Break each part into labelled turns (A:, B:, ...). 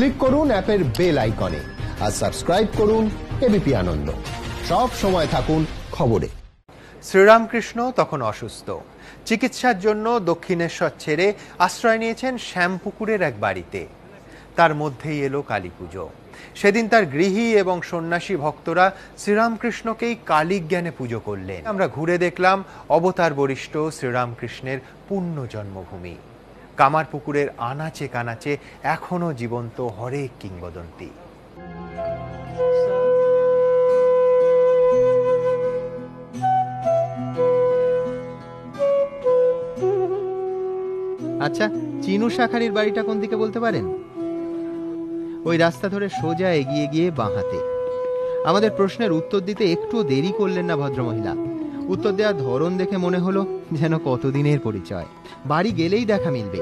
A: Click করুন অ্যাপের bell আইকনে আর সাবস্ক্রাইব করুন এবিপি আনন্দ। সব সময় থাকুন খবরে।
B: শ্রীরামকৃষ্ণ তখন অসুস্থ। চিকিৎসার জন্য দক্ষিণেশ্বর ছেড়ে আশ্রয় নিয়েছেন শ্যামপুকুরের এক বাড়িতে। তার মধ্যেই এলো কালী পুজো। সেদিন তার গৃহী এবং সন্ন্যাসী ভক্তরা শ্রীরামকৃষ্ণকেই কালী জ্ঞানে পুজো করলেন। আমরা ঘুরে দেখলাম অবতার বরিষ্ঠ শ্রীরামকৃষ্ণের পুণ্য জন্মভূমি। কামারপুকুরের আনাচে কানাচে এখনো জীবন্ত হরেক কিংবদন্তি।
C: আচ্ছা, চিনু শাখারির বাড়িটা কোন দিকে বলতে পারেন? ওই রাস্তা ধরে সোজা এগিয়ে গিয়ে বাঁ হাতে। আমাদের প্রশ্নের উত্তর দিতে একটু দেরি করলেন না ভদ্রমহিলা। উত্তর দেওয়ার ধরন দেখে মনে হলো যেন কতদিনের পরিচয়। বাড়ি গেলেই দেখা মিলবে।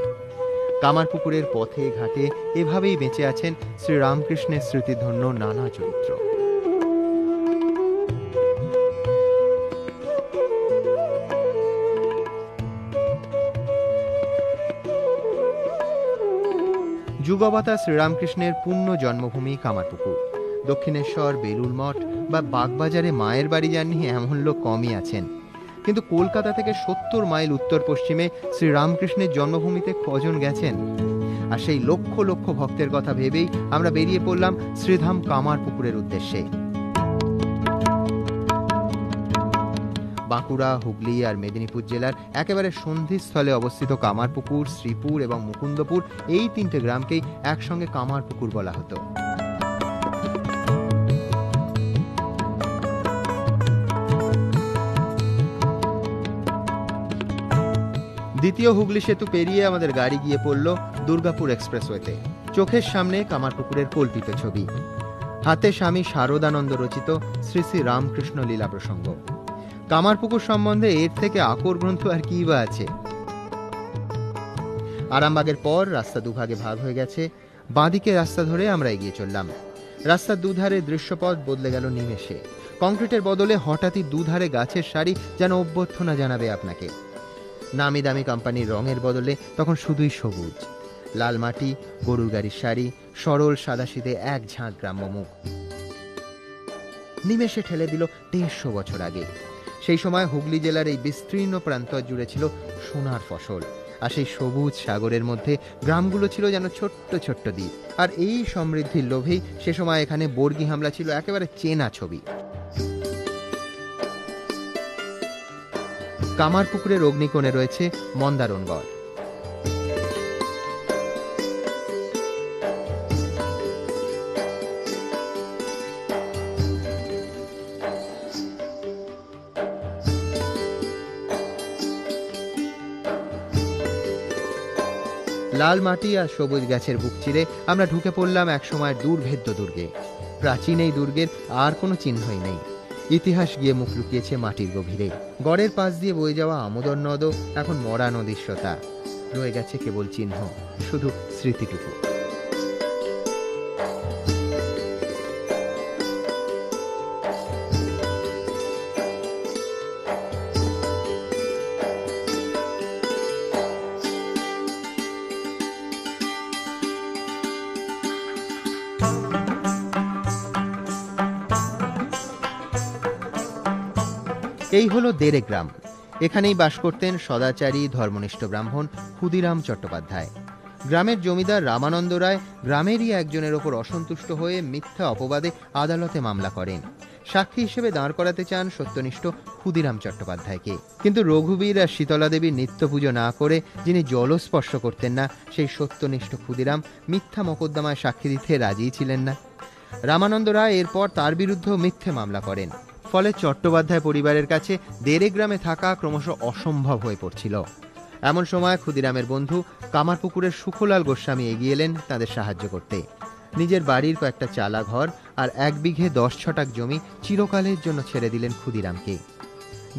C: কামারপুকুরের পথে ঘাটে এভাবেই বেঁচে আছেন শ্রীরামকৃষ্ণের স্মৃতিধন্য নানা চরিত্র। যুগবতার শ্রীরামকৃষ্ণের পূর্ণ জন্মভূমি কামারপুকুর। দক্ষিণেশ্বর, বেলুড় মঠ বা বাগবাজারে মায়ের বাড়ি যাননি এমন লোক কমই আছেন। কিন্তু কলকাতা থেকে 70 মাইল উত্তর পশ্চিমে শ্রীরামকৃষ্ণের জন্মভূমিতে কজন গেছেন? আর সেই লক্ষ লক্ষ ভক্তের কথা ভেবেই আমরা বেরিয়ে পড়লাম শ্রীধাম কামারপুকুরের উদ্দেশ্যে। বাঁকুড়া, হুগলি আর মেদিনীপুর জেলার একেবারে সন্ধিস্থলে অবস্থিত কামারপুকুর, শ্রীপুর এবং মুকুন্দপুর, এই 3টে গ্রামকেই একসঙ্গে কামারপুকুর বলা হতো। দ্বিতীয় হুগলি সেতু পেরিয়ে আমাদের গাড়ি গিয়ে পড়ল দুর্গাপুর এক্সপ্রেসওয়েতে। চোখের সামনে কামারপুকুরের কল্পিত ছবি, হাতে স্বামী শারদানন্দ রচিত শ্রী শ্রী রামকৃষ্ণ লীলা প্রসঙ্গ। কামারপুকুর সম্বন্ধে এর থেকে আকর গ্রন্থ আর কি বা আছে? আরামবাগের পর রাস্তা দুভাগে ভাগ হয়ে গেছে। বাঁদিকে রাস্তা ধরে আমরা এগিয়ে চললাম। রাস্তার দুধারে দৃশ্যপট বদলে গেল নিমেষে। কংক্রিটের বদলে হঠাৎই দুধারে গাছের সারি যেন অভ্যর্থনা জানাবে আপনাকে। নামি দামি কোম্পানির রঙের বদলে তখন শুধুই সবুজ, লাল মাটি, গরুর গাড়ির সারি, সরল সাদাসিধে এক ঝাঁক গ্রাম্য মুখ। নিমেষে ঠেলে দিল 150 বছর আগে। সেই সময় হুগলি জেলার এই বিস্তীর্ণ প্রান্তর জুড়ে ছিল সোনার ফসল। আর সেই সবুজ সাগরের মধ্যে গ্রামগুলো ছিল যেন ছোট্ট ছোট্ট দ্বীপ। আর এই সমৃদ্ধির লোভেই সে সময় এখানে বর্গী হামলা ছিল একেবারে চেনা ছবি। কামারপুকুরের অগ্নিকোণে রয়েছে মন্দারণগড়। লাল মাটি আর সবুজ গাছের বুক চিরে আমরা ঢুকে পড়লাম একসময়ের দুর্ভেদ্য দুর্গে। প্রাচীন এই দুর্গের আর কোনো চিহ্নই নেই। ইতিহাস গিয়ে মুখ লুকিয়েছে মাটির গভীরে। গড়ের পাশ দিয়ে বয়ে যাওয়া আমোদর নদও এখন মরা নদীর শ্রোতা। রয়ে গেছে কেবল চিহ্ন, শুধু স্মৃতিটুকু। এই হলো দেরে গ্রাম। এখানেই বাস করতেন সদাচারী ধর্মনিষ্ঠ ব্রাহ্মণ ক্ষুদিরাম চট্টোপাধ্যায়। গ্রামের জমিদার রামানন্দ রায় গ্রামেরই একজনের ওপর অসন্তুষ্ট হয়ে মিথ্যা অপবাদে আদালতে মামলা করেন। সাক্ষী হিসেবে দাঁড় করাতে চান সত্যনিষ্ঠ ক্ষুদিরাম চট্টোপাধ্যায়কে। কিন্তু রঘুবীর আর শীতলা দেবীর নিত্য পুজো না করে যিনি জলস্পর্শ করতেন না, সেই সত্যনিষ্ঠ ক্ষুদিরাম মিথ্যা মোকদ্দমায় সাক্ষী দিতে রাজিই ছিলেন না। রামানন্দ রায় এরপর তার বিরুদ্ধেও মিথ্যে মামলা করেন। ফলে চট্টোপাধ্যায় পরিবারের কাছে দেরে গ্রামে থাকা ক্রমশ অসম্ভব হয়ে পড়ছিল। এমন সময় ক্ষুদিরামের বন্ধু কামারপুকুরের সুখলাল গোস্বামী এগিয়ে এলেন তাদের সাহায্য করতে। নিজের বাড়ির কয়েকটা চালা ঘর আর 1 বিঘে 10 ছটাক জমি চিরকালের জন্য ছেড়ে দিলেন ক্ষুদিরামকে।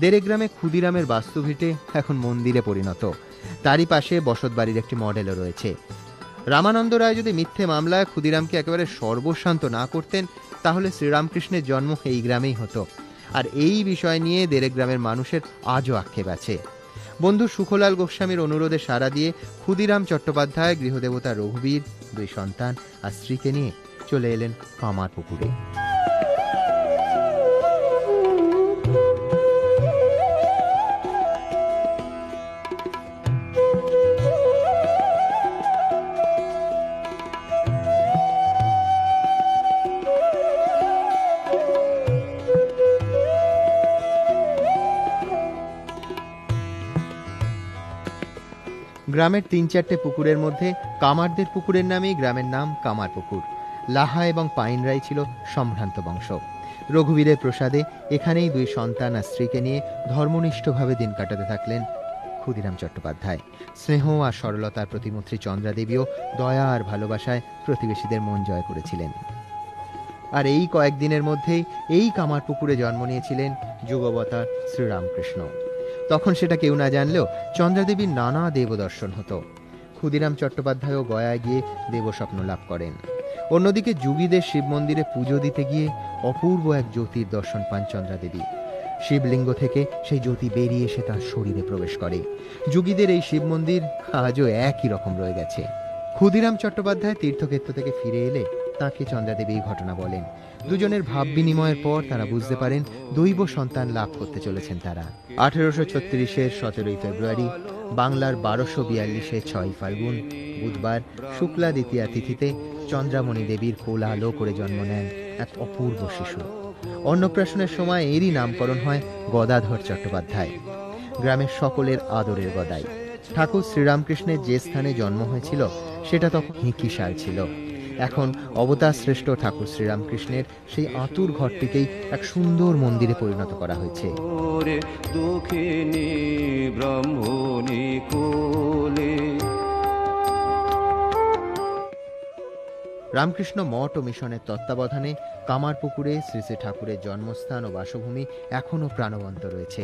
C: দেরে গ্রামে ক্ষুদিরামের বাস্তুভিটে এখন মন্দিরে পরিণত। তারই পাশে বসত বাড়ির একটি মডেলও রয়েছে। রামানন্দ রায় যদি মিথ্যে মামলায় ক্ষুদিরামকে একেবারে সর্বশান্ত না করতেন, তাহলে শ্রীরামকৃষ্ণের জন্ম এই গ্রামেই হতো। আর এই বিষয় নিয়ে দেরে গ্রামের মানুষের আজও আক্ষেপ আছে। বন্ধু সুখলাল গোস্বামীর অনুরোধে সাড়া দিয়ে ক্ষুদিরাম চট্টোপাধ্যায় গৃহদেবতা রঘুবীর, 2 সন্তান আর স্ত্রীকে নিয়ে চলে এলেন কামারপুকুরে। গ্রামের 3-4টে পুকুরের মধ্যে কামারদের পুকুরের নামেই গ্রামের নাম কামারপুকুর। লাহা এবং পাইনরাই ছিল সম্ভ্রান্ত বংশ। রঘুবীরের প্রসাদে এখানেই 2 সন্তান আর স্ত্রীকে নিয়ে ধর্মনিষ্ঠভাবে দিন কাটাতে থাকলেন ক্ষুদিরাম চট্টোপাধ্যায়। স্নেহ আর সরলতার প্রতিমূর্তি চন্দ্রা দেবীও দয়া আর ভালোবাসায় প্রতিবেশীদের মন জয় করেছিলেন। আর এই কয়েকদিনের মধ্যেই এই কামারপুকুরে জন্ম নিয়েছিলেন যুগবতার শ্রীরামকৃষ্ণ। তখন সেটা কেউ না জানলেও চন্দ্রাদেবীর নানা দেবদর্শন হতো। ক্ষুদিরাম চট্টোপাধ্যায়ও গয়ায় গিয়ে দেবস্বপ্ন লাভ করেন। অন্যদিকে যুগীদের শিব মন্দিরে পুজো দিতে গিয়ে অপূর্ব এক জ্যোতির দর্শন পান চন্দ্রাদেবী। শিবলিঙ্গ থেকে সেই জ্যোতি বেরিয়ে এসে তাঁর শরীরে প্রবেশ করে। যুগীদের এই শিব মন্দির আজও একই রকম রয়ে গেছে। ক্ষুদিরাম চট্টোপাধ্যায় তীর্থক্ষেত্র থেকে ফিরে এলে তাঁকে চন্দ্রাদেবী এই ঘটনা বলেন। দুজনের ভাব বিনিময়ের পর তারা বুঝতে পারেন দৈব সন্তান লাভ করতে চলেছেন তারা। 1836-এর 17ই ফেব্রুয়ারি, বাংলার 1242-এর 6ই ফাল্গুন, বুধবার শুক্লা দ্বিতীয়া তিথিতে চন্দ্রামণি দেবীর কোলা আলো করে জন্ম নেন এক অপূর্ব শিশু। অন্নপ্রাশনের সময় এরই নামকরণ হয় গদাধর চট্টোপাধ্যায়, গ্রামের সকলের আদরের গদাই। ঠাকুর শ্রীরামকৃষ্ণের যে স্থানে জন্ম হয়েছিল সেটা তখন হিকিসাল ছিল। এখন অবতার শ্রেষ্ঠ ঠাকুর শ্রীরামকৃষ্ণের সেই আতুর ঘরটিকেই এক সুন্দর মন্দিরে পরিণত করা হয়েছে। রামকৃষ্ণ মঠ ও মিশনের তত্ত্বাবধানে কামারপুকুরে শ্রী শ্রী ঠাকুরের জন্মস্থান ও বাসভূমি এখনো প্রাণবন্ত রয়েছে।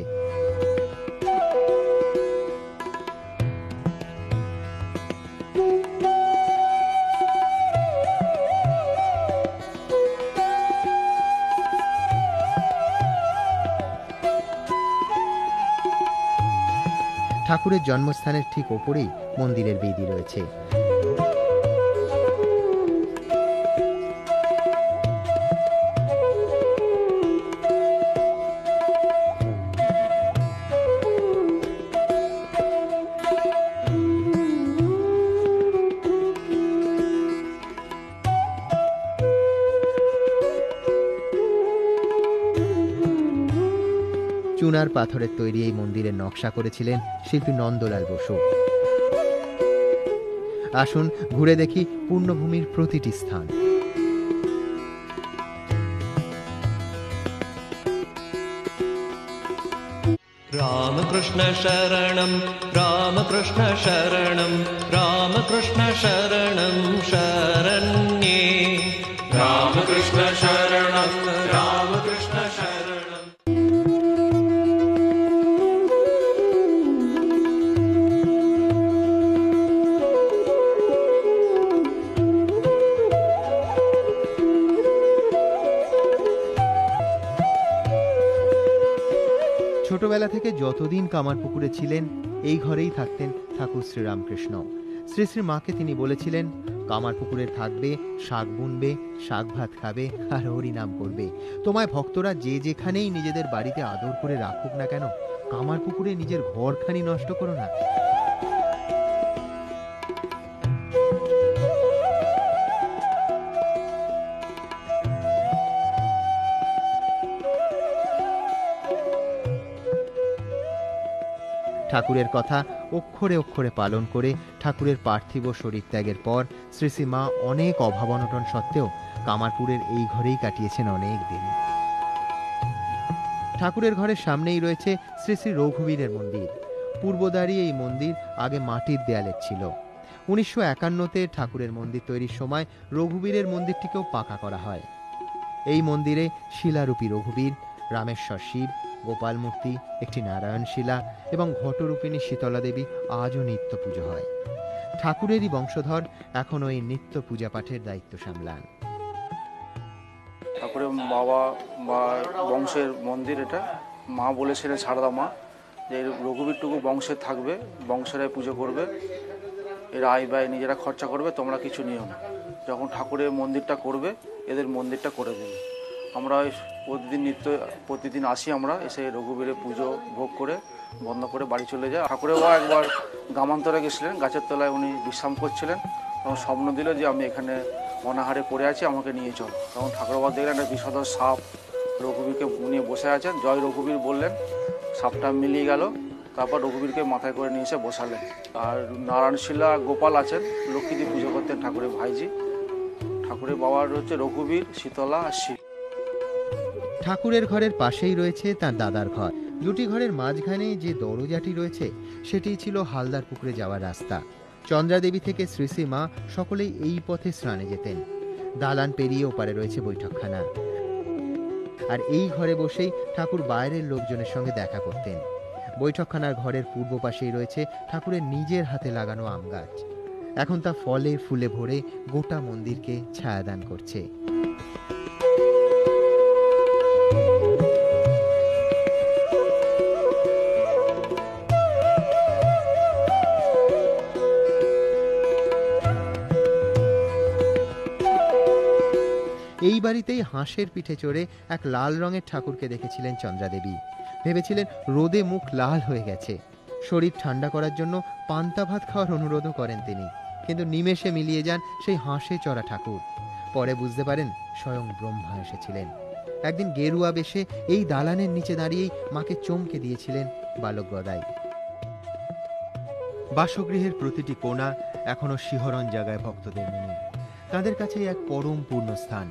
C: ঠাকুরের জন্মস্থানের ঠিক ওপরেই মন্দিরের বেদি রয়েছে। চুনার পাথরের তৈরি এই মন্দিরের নকশা করেছিলেন শিল্পী নন্দলাল বসু। আসুন ঘুরে দেখি পূর্ণভূমির প্রতিটি স্থান।
D: রামকৃষ্ণ শরণম রামকৃষ্ণ শরণম রামকৃষ্ণ শরণম শরণ্যে রামকৃষ্ণ শরণম রামকৃষ্ণ শরণম।
C: ছোটবেলা থেকে যতদিন কামারপুকুরে ছিলেন এই ঘরেই থাকতেন ঠাকুর শ্রীরামকৃষ্ণ। শ্রী শ্রী মাকে তিনি বলেছিলেন, কামারপুকুরে থাকবে, শাক বুনবে, শাক ভাত খাবে আর হরি নাম করবে। তোমায় ভক্তরা যে যেখানেই নিজেদের বাড়িতে আদর করে রাখুক না কেন, কামারপুকুরে নিজের ঘরখানি নষ্ট করো না। ঠাকুরের কথা অক্ষরে অক্ষরে পালন করে ঠাকুরের পার্থিব শরীর ত্যাগের পর শ্রী শ্রী মা অনেক অভাব অনটন সত্ত্বেও কামারপুরের এই ঘরেই কাটিয়েছেন অনেক দিন। ঠাকুরের ঘরের সামনেই রয়েছে শ্রী শ্রী রঘুবীরের মন্দির। পূর্বদ্বারই এই মন্দির আগে মাটির দেয়ালের ছিল। 1951-তে ঠাকুরের মন্দির তৈরির সময় রঘুবীরের মন্দিরটিকেও পাকা করা হয়। এই মন্দিরে শিলারূপী রঘুবীর, রামেশ্বর শিব, গোপাল মূর্তি, একটি নারায়ণ শিলা এবং ঘটরূপিণী শীতলা দেবী আজও নিত্য পুজো হয়। ঠাকুরেরই বংশধর এখনো এই নিত্য পূজা পাঠের দায়িত্ব সামলান।
E: ঠাকুরের বাবা বা বংশের মন্দির এটা। মা বলেছিলেন সারদা মা, যে রঘুবীরটুকু বংশে থাকবে, বংশেরাই পুজো করবে, এরা আয় ব্যয় নিজেরা খরচা করবে, তোমরা কিছু নিও না। যখন ঠাকুরের মন্দিরটা করবে এদের মন্দিরটা করে দেবে। আমরা প্রতিদিন আসি, আমরা এসে রঘুবীরের পুজো ভোগ করে বন্ধ করে বাড়ি চলে যাই। ঠাকুরের বাবা একবার গ্রামান্তরে গেছিলেন, গাছের তলায় উনি বিশ্রাম করছিলেন, তখন স্বপ্ন দিল যে আমি এখানে অনাহারে পড়ে আছি, আমাকে নিয়ে চল। তখন ঠাকুর বাবা দেখলেন একটা বিষধর সাপ রঘুবীরকে নিয়ে বসে আছেন। জয় রঘুবীর বললেন, সাপটা মিলিয়ে গেল। তারপর রঘুবীরকে মাথায় করে নিয়ে এসে বসালেন। আর নারায়ণশিলা গোপাল আছেন, লক্ষ্মী দিয়ে পুজো করতেন ঠাকুরের ভাইজি। ঠাকুরের বাবার হচ্ছে রঘুবীর, শীতলা আর শিব।
C: ঠাকুরের ঘরের পাশেই রয়েছে তার দাদার ঘর। দুটি ঘরের মাঝখানে যে দরজাটি রয়েছে সেটি ছিল হালদার পুকুরে যাওয়ার রাস্তা। চন্দ্রাদেবী থেকে শ্রী শ্রী মা সকলেই এই পথে স্নানে যেতেন। দালান পেরিয়ে ওপারে রয়েছে বৈঠকখানা, আর এই ঘরে বসেই ঠাকুর বাইরের লোকজনের সঙ্গে দেখা করতেন। বৈঠকখানার ঘরের পূর্ব পাশেই রয়েছে ঠাকুরের নিজের হাতে লাগানো আম গাছ। এখন তা ফলে ফুলে ভরে গোটা মন্দিরকে ছায়াদান করছে। এই বাড়িতেই হাঁসের পিঠে চড়ে এক লাল রঙের ঠাকুরকে দেখেছিলেন চন্দ্রাদেবী। ভেবেছিলেন রোদে মুখ লাল হয়ে গেছে, শরীর ঠান্ডা করার জন্য পান্তা ভাত খাওয়ার অনুরোধও করেন তিনি, কিন্তু নিমেষে মিলিয়ে যান সেই হাঁসে চড়া ঠাকুর। পরে বুঝতে পারেন স্বয়ং ব্রহ্মা এসেছিলেন। একদিন গেরুয়া বেশে এই দালানের নিচে দাঁড়িয়েই মাকে চমকে দিয়েছিলেন বালক গদাই। বাসগৃহের প্রতিটি কোণা এখনো শিহরণ জাগায় ভক্তদের মনে। তাদের কাছে এক পরম পূর্ণ স্থান।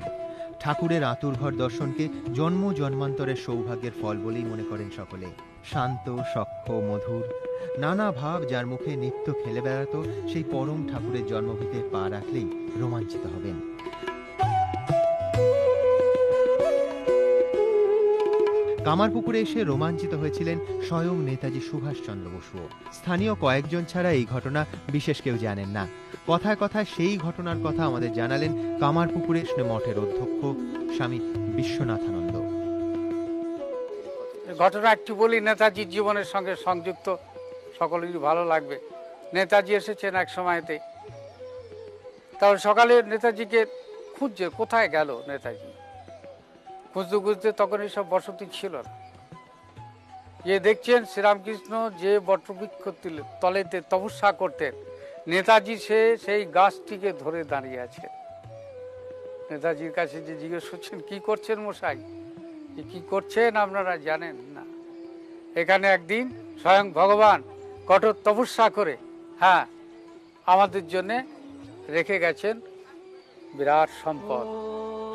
C: ঠাকুরের আঁতুরঘর দর্শনকে জন্ম জন্মান্তরের সৌভাগ্যের ফল বলেই মনে করেন সকলে। শান্ত, সখ্য, মধুর, নানা ভাব যার মুখে নিত্য খেলে বেড়াতো, সেই পরম ঠাকুরের জন্মভূমিতে পা রাখলেই রোমাঞ্চিত হবেন। কামারপুকুরে এসে রোমাঞ্চিত হয়েছিলেন স্বয়ং নেতাজি সুভাষচন্দ্র বসুও। স্থানীয় কয়েকজন ছাড়া এই ঘটনা বিশেষ কেউ জানেন না। কথায় কথায় সেই ঘটনার কথা আমাদের জানালেন কামারপুকুরে মঠের অধ্যক্ষ স্বামী বিশ্বনাথানন্দ।
F: ঘটনা একটু বলি, নেতাজির জীবনের সঙ্গে সংযুক্ত, সকলেরই ভালো লাগবে। নেতাজি এসেছেন এক সময়তে, তারপর সকালে নেতাজিকে খুঁজছে, কোথায় গেল নেতাজি। খুঁজতে খুঁজতে তখন এইসব বসতি ছিল না। যে দেখছেন শ্রীরামকৃষ্ণ যে বটবৃক্ষ তলেতে তপস্যা করতেন, নেতাজি সেই গাছটিকে ধরে দাঁড়িয়ে আছে। নেতাজির কাছে যে জিজ্ঞেস করছেন, কি করছেন মশাই, কি করছেন আপনারা জানেন না? এখানে একদিন স্বয়ং ভগবান কঠোর তপস্যা করে আমাদের জন্যে রেখে গেছেন বিরাট সম্পদ।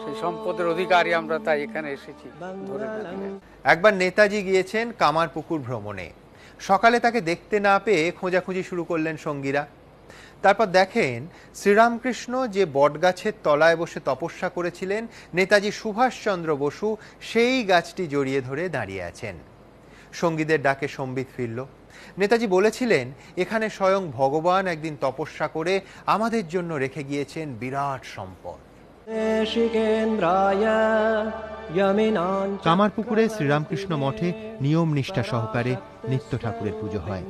F: সেই সম্পদের অধিকারী আমরা, তাই এখানে এসেছি ধরে দাঁড়িয়ে।
B: একবার নেতাজি গিয়েছেন কামারপুকুর ভ্রমণে। সকালে তাকে দেখতে না পেয়ে খোঁজাখুঁজি শুরু করলেন সঙ্গীরা। তারপর দেখেন শ্রীরামকৃষ্ণ যে বটগাছের তলায় বসে তপস্যা করেছিলেন, নেতাজি সুভাষচন্দ্র বসু সেই গাছটি জড়িয়ে ধরে দাঁড়িয়ে আছেন। সঙ্গীদের ডাকে সম্বিত ফিরল। নেতাজি বলেছিলেন, এখানে স্বয়ং ভগবান একদিন তপস্যা করে আমাদের জন্য রেখে গিয়েছেন বিরাট সম্পদ।
C: কামারপুকুরে শ্রীরামকৃষ্ণ মঠে নিয়ম নিষ্ঠা সহকারে নিত্য ঠাকুরের পুজো হয়।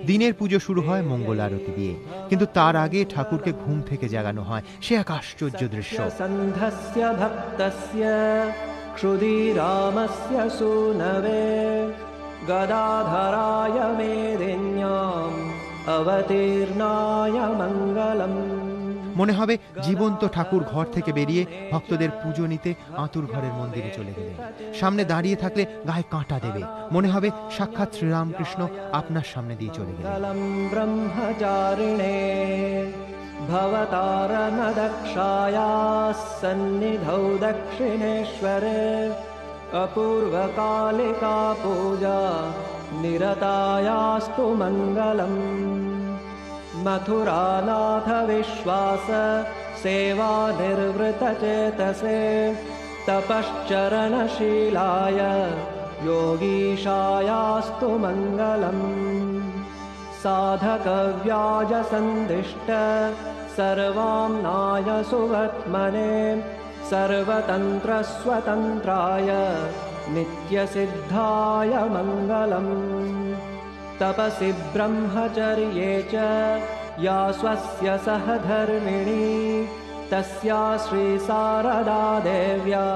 C: দিনের পুজো শুরু হয় মঙ্গল আরতি দিয়ে, কিন্তু তার আগে ঠাকুরকে ঘুম থেকে জাগানো হয়। সে এক আশ্চর্য দৃশ্য।
G: গদাধরায় মেদিন্যাম অবতীর্ণায় মঙ্গলম।
C: মনে হবে জীবন্ত ঠাকুর ঘর থেকে বেরিয়ে ভক্তদের পুজো নিতে আঁতুর ঘরের মন্দিরে চলে গেলেন। সামনে দাঁড়িয়ে থাকলে গায়ে কাঁটা দেবে, মনে হবে সাক্ষাৎ শ্রীরামকৃষ্ণ আপনার সামনে দিয়ে চলে গেলেন।
G: ব্রহ্মচারিণে ভবতারণ দক্ষায়া সন্নিধৌ দক্ষিণেশ্বরে অপূর্ব কালিকা পূজা নিরতায়াস্তু মঙ্গলম। मथुरानाथ विश्वास सेवा निर्वृत चेतसे तपश्चरणशीलाय योगीशायास्तु मङ्गलम्। साधक व्याज सन्दिष्ट सर्वाम्नाय सुवर्त्मने सर्वतन्त्र स्वतन्त्राय नित्यसिद्धाय मङ्गलम्। तपसि ब्रह्मचर्ये च या स्वस्य सहधर्मिणी तस्या श्रीशारदा देव्या।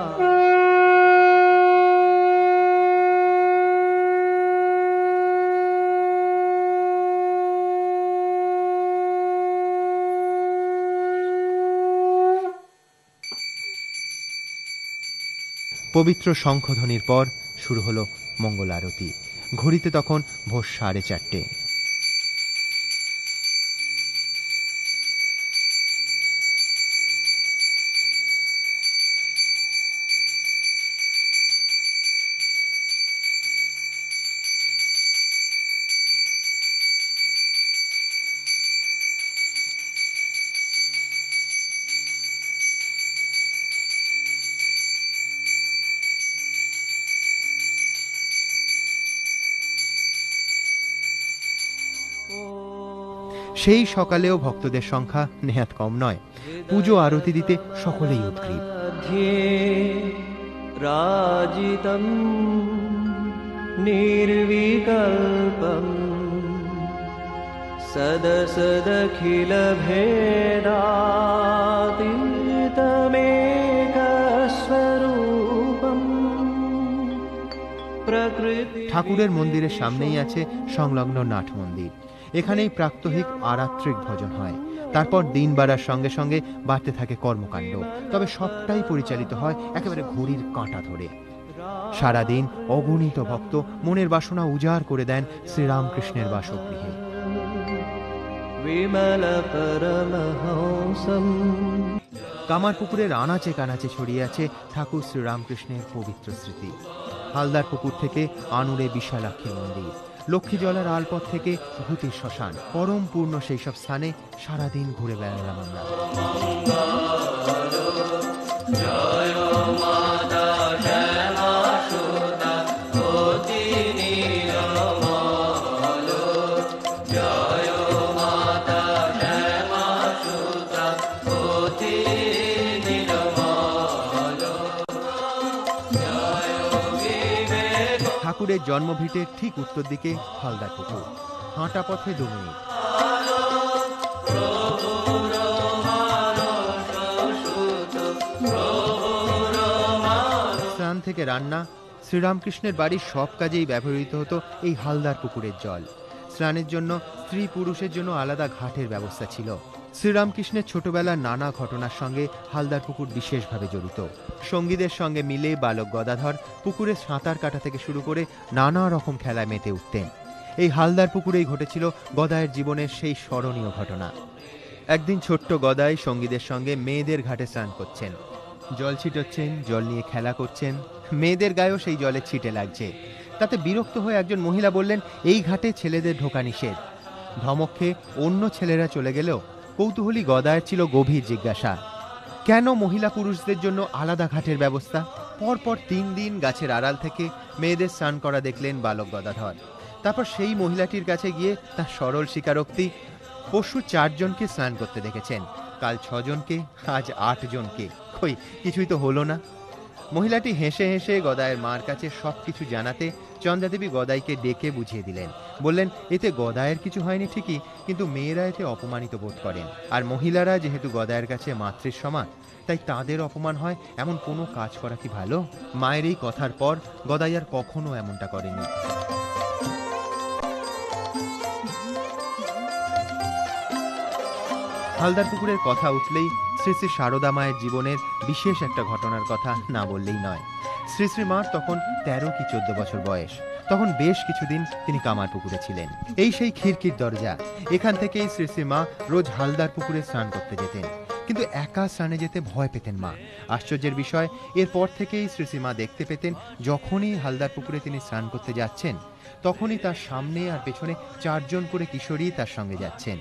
C: পবিত্র শঙ্খধ্বনির পর শুরু হলো মঙ্গল আরতি। ঘড়িতে তখন ভোর 4:30। সেই সকালেও ভক্তদের সংখ্যা নেহাত কম নয়। পুজো আরতি দিতে সকলেই উৎগ্রীব।
G: রাজিতম নির্বিকল্পম সদসদখিল ভেদাতীতমেকস্বরূপম।
C: ঠাকুরের মন্দিরের সামনেই আছে সংলগ্ন নাট মন্দির। এখানেই প্রাত্যহিক আরাত্রিক ভজন হয়। তারপর দিন বাড়ার সঙ্গে সঙ্গে বাড়তে থাকে কর্মকাণ্ড। তবে সবটাই পরিচালিত হয় একেবারে ঘড়ির কাঁটা ধরে। সারাদিন অগণিত ভক্ত মনের বাসনা উজাড় করে দেন শ্রীরামকৃষ্ণের বাসগৃহে। কামারপুকুরের আনাচে কানাচে ছড়িয়ে আছে ঠাকুর শ্রীরামকৃষ্ণের পবিত্র স্মৃতি। হালদার পুকুর থেকে আনুরে বিশালাক্ষী মন্দির, লক্ষ্মীজলার আলপথ থেকে ভূতির শ্মশান, পরম পূর্ণ সেই সব স্থানে সারাদিন ঘুরে বেড়ালাম আমরা। ঠাকুরের জন্মভিটের ঠিক উত্তর দিকে হালদার পুকুর, হাঁটা পথে 2 মিনিট। স্নান থেকে রান্না, শ্রীরামকৃষ্ণের বাড়ির সব কাজেই ব্যবহৃত হতো এই হালদার পুকুরের জল। স্নানের জন্য স্ত্রী পুরুষের জন্য আলাদা ঘাটের ব্যবস্থা ছিল। শ্রীরামকৃষ্ণের ছোটবেলার নানা ঘটনার সঙ্গে হালদার পুকুর বিশেষভাবে জড়িত। সঙ্গীদের সঙ্গে মিলে বালক গদাধর পুকুরে সাঁতার কাটা থেকে শুরু করে নানা রকম খেলায় মেতে উঠতেন। এই হালদার পুকুরেই ঘটেছিল গদায়ের জীবনের সেই স্মরণীয় ঘটনা। একদিন ছোট্ট গদাই সঙ্গীদের সঙ্গে মেয়েদের ঘাটে স্নান করছেন। জল ছিটাচ্ছেন, জল নিয়ে খেলা করছেন, মেয়েদের গায়েও সেই জলের ছিটে লাগছে। তাতে বিরক্ত হয়ে একজন মহিলা বললেন, এই ঘাটে ছেলেদের ঢোকা নিষেধ। ধমক খেয়ে অন্য ছেলেরা চলে গেলেও কৌতূহলী গদায়ের ছিল গভীর জিজ্ঞাসা, কেন মহিলা পুরুষদের জন্য আলাদা ঘাটের ব্যবস্থা? পরপর 3 দিন গাছের আড়াল থেকে মেয়েদের স্নান করা দেখলেন বালক গদাধর। তারপর সেই মহিলাটির কাছে গিয়ে তার সরল স্বীকারোক্তি, পরশু 4 জনকে স্নান করতে দেখেছেন, কাল 6 জনকে, আজ 8 জনকে। কই, কিছুই তো হলো না। মহিলাটি হেসে হেসে গদায়ের মার কাছে সবকিছু জানাতে চন্দ্রাদেবী গদাইকে ডেকে বুঝিয়ে দিলেন। বললেন, এতে গদায়ের কিছু হয়নি ঠিকই, কিন্তু মেয়েরা এতে অপমানিত বোধ করেন। আর মহিলারা যেহেতু গদায়ের কাছে মাতৃর সমান, তাই তাদের অপমান হয় এমন কোনো কাজ করা কি ভালো? মায়ের এই কথার পর গদাই আর কখনো এমনটা করেনি। হালদার পুকুরের কথা উঠলেই শ্রী শ্রী শারদা মায়ের জীবনের বিশেষ একটা ঘটনার কথা না বললেই নয়। শ্রী শ্রী মার তখন 13 কি 14 বছর বয়স। তখন বেশ কিছুদিন তিনি কামার পুকুরে ছিলেন। এই সেই খিড়কির দরজা, এখান থেকেই শ্রী শ্রী মা রোজ হালদার পুকুরে স্নান করতে যেতেন। কিন্তু একা স্নানে যেতে ভয় পেতেন মা। আশ্চর্যের বিষয়, এরপর থেকেই শ্রী শ্রী মা দেখতে পেতেন যখনই হালদার পুকুরে তিনি স্নান করতে যাচ্ছেন, তখনই তার সামনে আর পেছনে 4 জন করে কিশোরী তার সঙ্গে যাচ্ছেন।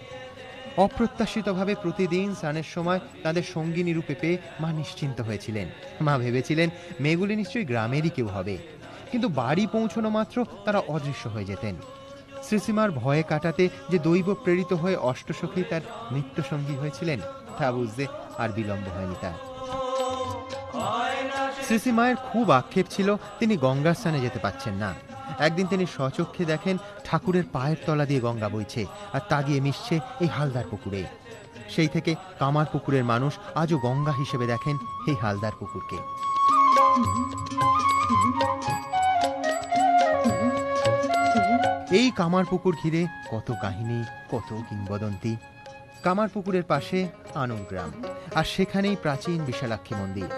C: অপ্রত্যাশিতভাবে প্রতিদিন স্নানের সময় তাদের সঙ্গিনী রূপে পেয়ে মা নিশ্চিন্ত হয়েছিলেন। মা ভেবেছিলেন মেয়েগুলি নিশ্চয়ই গ্রামেরই কেউ হবে, কিন্তু বাড়ি পৌঁছানো মাত্র তারা অদৃশ্য হয়ে যেতেন। শ্রীশ্রীমার ভয়ে কাটাতে যে দৈব প্রেরিত হয়ে অষ্টসখী তার নিত্য সঙ্গী হয়েছিলেন, তা বুঝতে আর বিলম্ব হয়নি তার। শ্রীশ্রীমায়ের খুব আক্ষেপ ছিল তিনি গঙ্গা স্নানে যেতে পারছেন না। একদিন তিনি স্বচক্ষে দেখেন ঠাকুরের পায়ের তলা দিয়ে গঙ্গা বইছে আর তা গিয়ে মিশছে এই হালদার পুকুরে। সেই থেকে কামার পুকুরের মানুষ আজও গঙ্গা হিসেবে দেখেন এই হালদার পুকুরকে। এই কামার পুকুর ঘিরে কত কাহিনী, কত কিংবদন্তি। কামার পুকুরের পাশে আনুর গ্রাম, আর সেখানেই প্রাচীন বিশালাক্ষী মন্দির।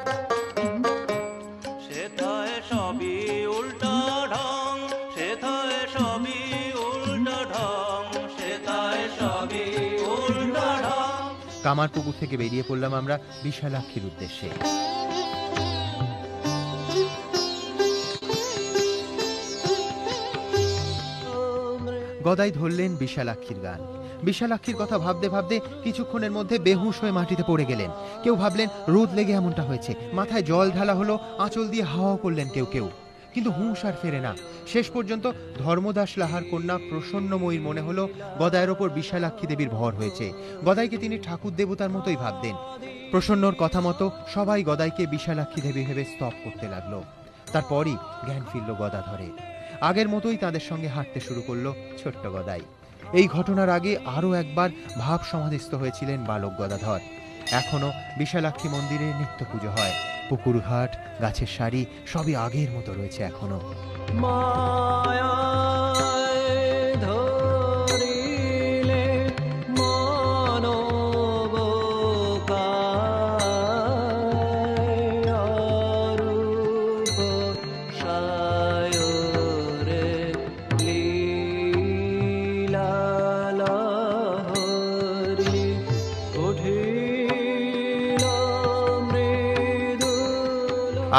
C: কামার পুকুর থেকে বেরিয়ে পড়লাম আমরা বিশালাক্ষীর উদ্দেশ্যে। গদাই ধরলেন বিশালাক্ষীর গান। বিশালাক্ষীর কথা ভাবতে ভাবতে কিছুক্ষণের মধ্যে বেহুশ হয়ে মাটিতে পড়ে গেলেন। কেউ ভাবলেন রোদ লেগে এমনটা হয়েছে, মাথায় জল ঢালা হলো, আঁচল দিয়ে হাওয়া করলেন কেউ কেউ, কিন্তু হুঁশ আর ফেরে না। শেষ পর্যন্ত ধর্মদাস লাহার কন্যা প্রসন্নময়ীর মনে হলো গদায়ের ওপর বিশালাক্ষী দেবীর ভর হয়েছে। গদাইকে তিনি ঠাকুর দেবতার মতোই ভাবতেন। প্রসন্নর কথা মতো সবাই গদাইকে বিশালাক্ষী দেবী ভেবে স্তব করতে লাগলো। তারপরই জ্ঞান ফিরল গদাধরে। আগের মতোই তাদের সঙ্গে হাঁটতে শুরু করলো ছোট্ট গদাই। এই ঘটনার আগে আরও একবার ভাব সমাধিস্থ হয়েছিলেন বালক গদাধর। এখনো বিশালাক্ষী মন্দিরে নিত্য পুজো হয়। পুকুর ঘাট, গাছের সারি সবই আগের মতো রয়েছে এখনো।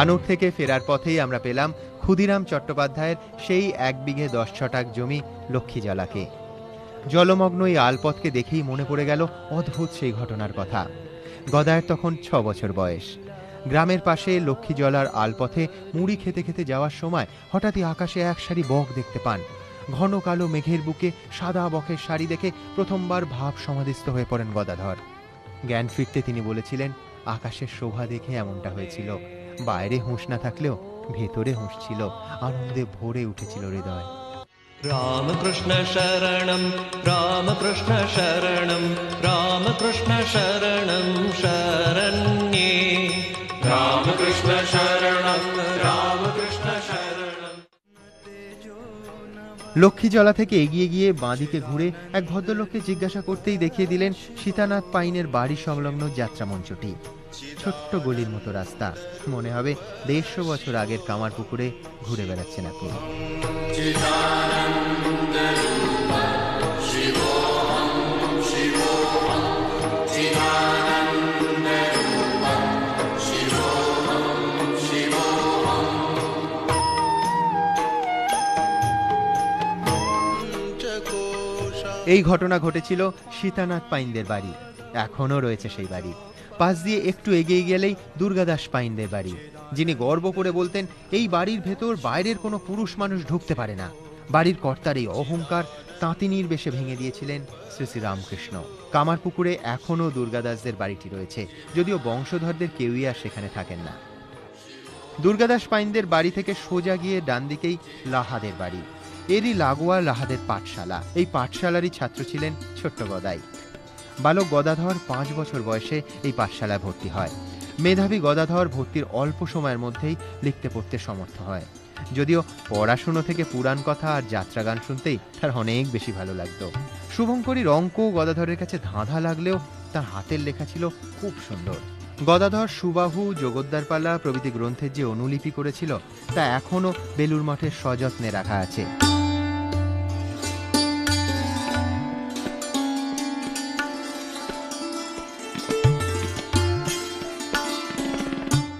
C: আনুর থেকে ফেরার পথেই আমরা পেলাম ক্ষুদিরাম চট্টোপাধ্যায়ের সেই 1 বিঘে 10 ছটাক জমি লক্ষ্মীজলাকে। জলমগ্ন এই আলপথকে দেখেই মনে পড়ে গেল অদ্ভুত সেই ঘটনার কথা। গদায়ের তখন 6 বছর বয়স। গ্রামের পাশে লক্ষ্মীজলার আলপথে মুড়ি খেতে খেতে যাওয়ার সময় হঠাৎই আকাশে এক সারি বক দেখতে পান। ঘন কালো মেঘের বুকে সাদা বকের সারি দেখে প্রথমবার ভাব সমাধিস্থ হয়ে পড়েন গদাধর। জ্ঞান ফিরতে তিনি বলেছিলেন, আকাশের শোভা দেখে এমনটা হয়েছিল। বাইরে হুঁশ না থাকলেও ভেতরে হুঁশ ছিল, আনন্দে ভরে উঠেছিল হৃদয়।
D: রামকৃষ্ণ শরণম রামকৃষ্ণ শরণম রামকৃষ্ণ শরণম শরণ্যে রামকৃষ্ণ শরণম রামকৃষ্ণ শরণম।
C: লক্ষ্মীজলা থেকে এগিয়ে গিয়ে বাঁদিকে ঘুরে এক ভদ্রলোককে জিজ্ঞাসা করতেই দেখিয়ে দিলেন সীতানাথ পাইনের বাড়ি সংলগ্ন যাত্রা মঞ্চটি। ছোট্ট গলির মতো রাস্তা, মনে হবে 150 বছর আগের কামার পুকুরে ঘুরে বেড়াচ্ছেন আপনি। এই ঘটনা ঘটেছিল সীতানাথ পাইনদের বাড়ি, এখনো রয়েছে সেই বাড়ি। পাশ দিয়ে একটু এগিয়ে গেলেই দুর্গাদাস পাইনদের বাড়ি, যিনি গর্ব করে বলতেন এই বাড়ির ভেতর বাইরের কোনো পুরুষ মানুষ ঢুকতে পারে না। বাড়ির কর্তার এই অহংকার তাঁতিনির বেশে ভেঙে দিয়েছিলেন শ্রী শ্রী রামকৃষ্ণ। কামার পুকুরে এখনও দুর্গাদাসদের বাড়িটি রয়েছে, যদিও বংশধরদের কেউই আর সেখানে থাকেন না। দুর্গাদাস পাইনদের বাড়ি থেকে সোজা গিয়ে ডান দিকেই লাহাদের বাড়ি। এরই লাগোয়া লাহাদের পাঠশালা। এই পাঠশালারই ছাত্র ছিলেন ছোট্ট গদাই। বালক গদাধর 5 বছর বয়সে এই পাঠশালায় ভর্তি হয়। মেধাবী গদাধর ভর্তির অল্প সময়ের মধ্যেই লিখতে পড়তে সমর্থ হয়। যদিও পড়াশুনো থেকে পুরাণ কথা আর যাত্রা গান শুনতেই তার অনেক বেশি ভালো লাগতো। শুভঙ্করীর অঙ্ক গদাধরের কাছে ধাঁধা লাগলেও তার হাতের লেখা ছিল খুব সুন্দর। গদাধর সুবাহু, জগদ্দারপালা প্রভৃতি গ্রন্থের যে অনুলিপি করেছিল তা এখনও বেলুর মঠে সযত্নে রাখা আছে।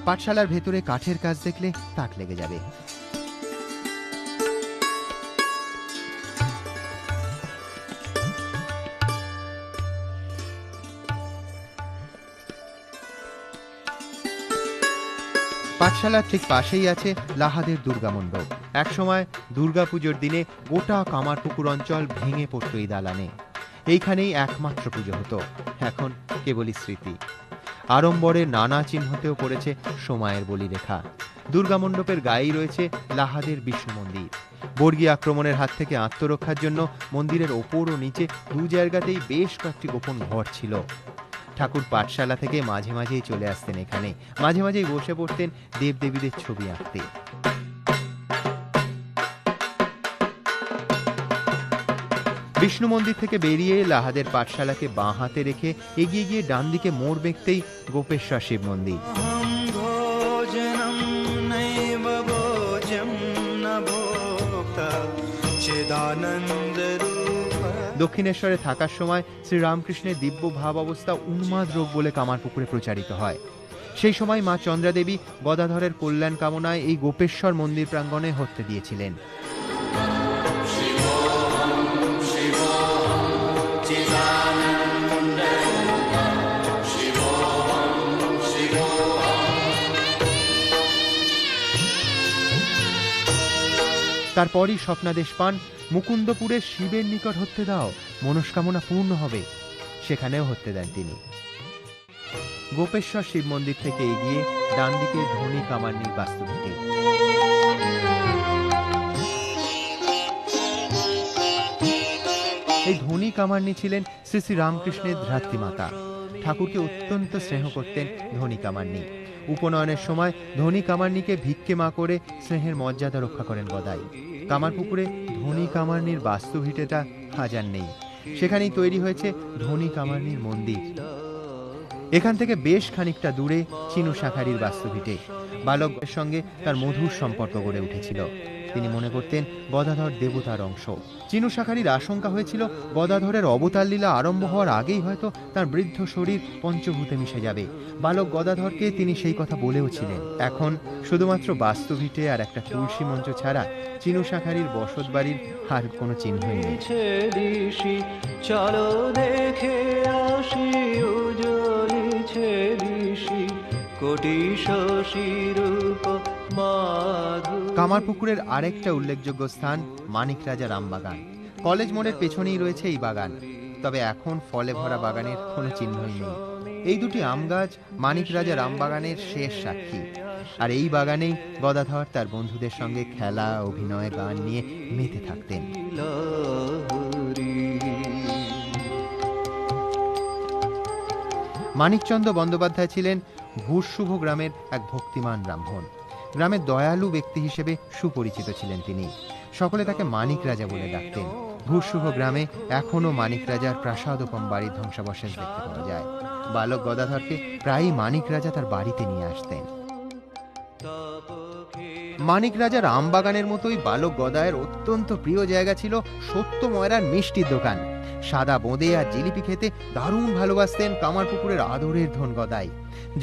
C: পাঠশালার ভেতরে কাঠের কাজ দেখলে তাক লেগে যাবে। পাঠশালার ঠিক পাশেই আছে লাহাদের দুর্গা মণ্ডপ। একসময় দুর্গাপুজোর দিনে গোটা কামারপুকুর অঞ্চল ভেঙে পড়ত এই দালানে। এইখানেই একমাত্র পুজো হতো, এখন কেবলই স্মৃতি। আড়ম্বরে নানা চিহ্নতেও পড়েছে সময়ের বলি রেখা। দুর্গা মণ্ডপের গায়েই রয়েছে লাহাদের বিষ্ণু মন্দির। বর্গী আক্রমণের হাত থেকে আত্মরক্ষার জন্য মন্দিরের ওপর ও নিচে দু জায়গাতেই বেশ কয়েকটি গোপন ঘর ছিল। ঠাকুর পাঠশালা থেকে মাঝে মাঝেই চলে আসতেন এখানে, মাঝে মাঝেই বসে পড়তেন দেবদেবীদের ছবি আঁকতে। বিষ্ণু মন্দির থেকে বেরিয়ে লাহাদের পাঠশালাকে বাঁ হাতে রেখে এগিয়ে গিয়ে ডান দিকে মোড় বেঁকতেই গোপেশ্বর শিব মন্দির। দক্ষিণেশ্বরে থাকার সময় শ্রীরামকৃষ্ণের দিব্য ভাব অবস্থা উন্মাদ রোগ বলে কামারপুকুরে প্রচারিত হয়। সেই সময় মা চন্দ্রাদেবী গদাধরের কল্যাণ কামনায় এই গোপেশ্বর মন্দির প্রাঙ্গণে হত্যে দিয়েছিলেন। তারপরই স্বপ্নাদেশ পান, মুকুন্দপুরের শিবের নিকট হত্যে দাও, মনস্কামনা পূর্ণ হবে। সেখানেও হত্যে দেন তিনি। গোপেশ্বর শিব মন্দির থেকে এগিয়ে ডান দিকে ধনী কামারনির বাস্তুভিটে। এই ধনী কামারনি ছিলেন শ্রী শ্রী রামকৃষ্ণের ধাত্রীমাতা। ঠাকুরকে অত্যন্ত স্নেহ করতেন ধনী কামারনি। উপনয়নের সময় ধনী কামারনিকে ভিক্ষে মা করে স্নেহের মর্যাদা রক্ষা করেন গদাই। কামারপুকুরে ধনী কামারনির বাস্তুভিটেটা হাজার নেই, সেখানেই তৈরি হয়েছে ধনী কামারনির মন্দির। এখান থেকে বেশ খানিকটা দূরে চিনু শাখারির বাস্তুভিটে। বালকের সঙ্গে তার মধুর সম্পর্ক গড়ে উঠেছিল। তিনি মনে করতেন গদাধর দেবতার অংশ। চিনু শাখারির আশঙ্কা হয়েছিল গদাধরের অবতার লীলা আরম্ভ হওয়ার আগেই হয়তো তার বৃদ্ধ শরীর পঞ্চভূতে মিশে যাবে। বালক গদাধরকে তিনি সেই কথা বলেও ছিলেন। এখন শুধুমাত্র বাস্তুভিটে আর একটা তুলসী মঞ্চ ছাড়া চিনু শাখারির বসত বাড়ির আর কোনো চিহ্নই নেই।
G: চলো দেখে আসি উজ্জ্বলিছে দিশি কোটি শশীরূপ মাধু।
C: কামারপুকুরের আরেকটা উল্লেখযোগ্য স্থান মানিক রাজা রামবাগান। কলেজ মোড়ের পেছনেই রয়েছে এই বাগান, তবে এখন ফলে ভরা বাগানের কোনো চিহ্নই নেই। এই দুটি আম গাছ মানিক রাজা রামবাগানের শেষ সাক্ষী। আর এই বাগানেই গদাধর তার বন্ধুদের সঙ্গে খেলা, অভিনয়, গান নিয়ে মেতে থাকতেন। মানিকচন্দ্র বন্দ্যোপাধ্যায় ছিলেন ভূষশুভ গ্রামের এক ভক্তিমান ব্রাহ্মণ। গ্রামের দয়ালু ব্যক্তি হিসেবে সুপরিচিত ছিলেন তিনি। সকলে তাকে মানিক রাজা বলে ডাকতেন। ভূষশুভ গ্রামে এখনো মানিক রাজার প্রাসাদোপম বাড়ির ধ্বংসাবশেষ দেখতে পাওয়া যায়। বালক গদাধরকে প্রায়ই মানিক রাজা তার বাড়িতে নিয়ে আসতেন। মানিক রাজার আমবাগানের মতোই বালক গদায়ের অত্যন্ত প্রিয় জায়গা ছিল সত্য ময়রার মিষ্টির দোকান। সাদা বোঁদে আর জিলিপি খেতে দারুণ ভালোবাসতেন কামারপুকুরের আদরের ধন গদাই।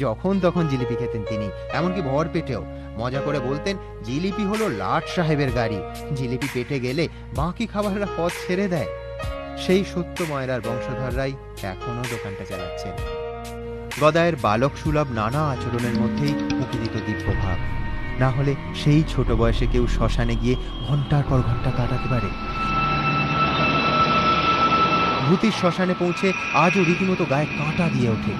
C: যখন তখন জিলিপি খেতেন তিনি, এমনকি ভর পেটেও। মজা করে বলতেন, জিলিপি হলো লাট সাহেবের গাড়ি, জিলিপি পেটে গেলে বাকি খাবাররা পথ ছেড়ে দেয়। সেই সত্য ময়রার বংশধররাই এখনো দোকানটা চালাচ্ছেন। গদায়ের বালক সুলভ নানা আচরণের মধ্যেই মুখে দিত দিব্যভাব। না হলে সেই ছোট বয়সে কেউ শ্মশানে গিয়ে ঘন্টার পর ঘন্টা কাটাতে পারে? ভূতির শ্মশানে পৌঁছে আজও রীতিমতো গায়ে কাঁটা দিয়ে ওঠে।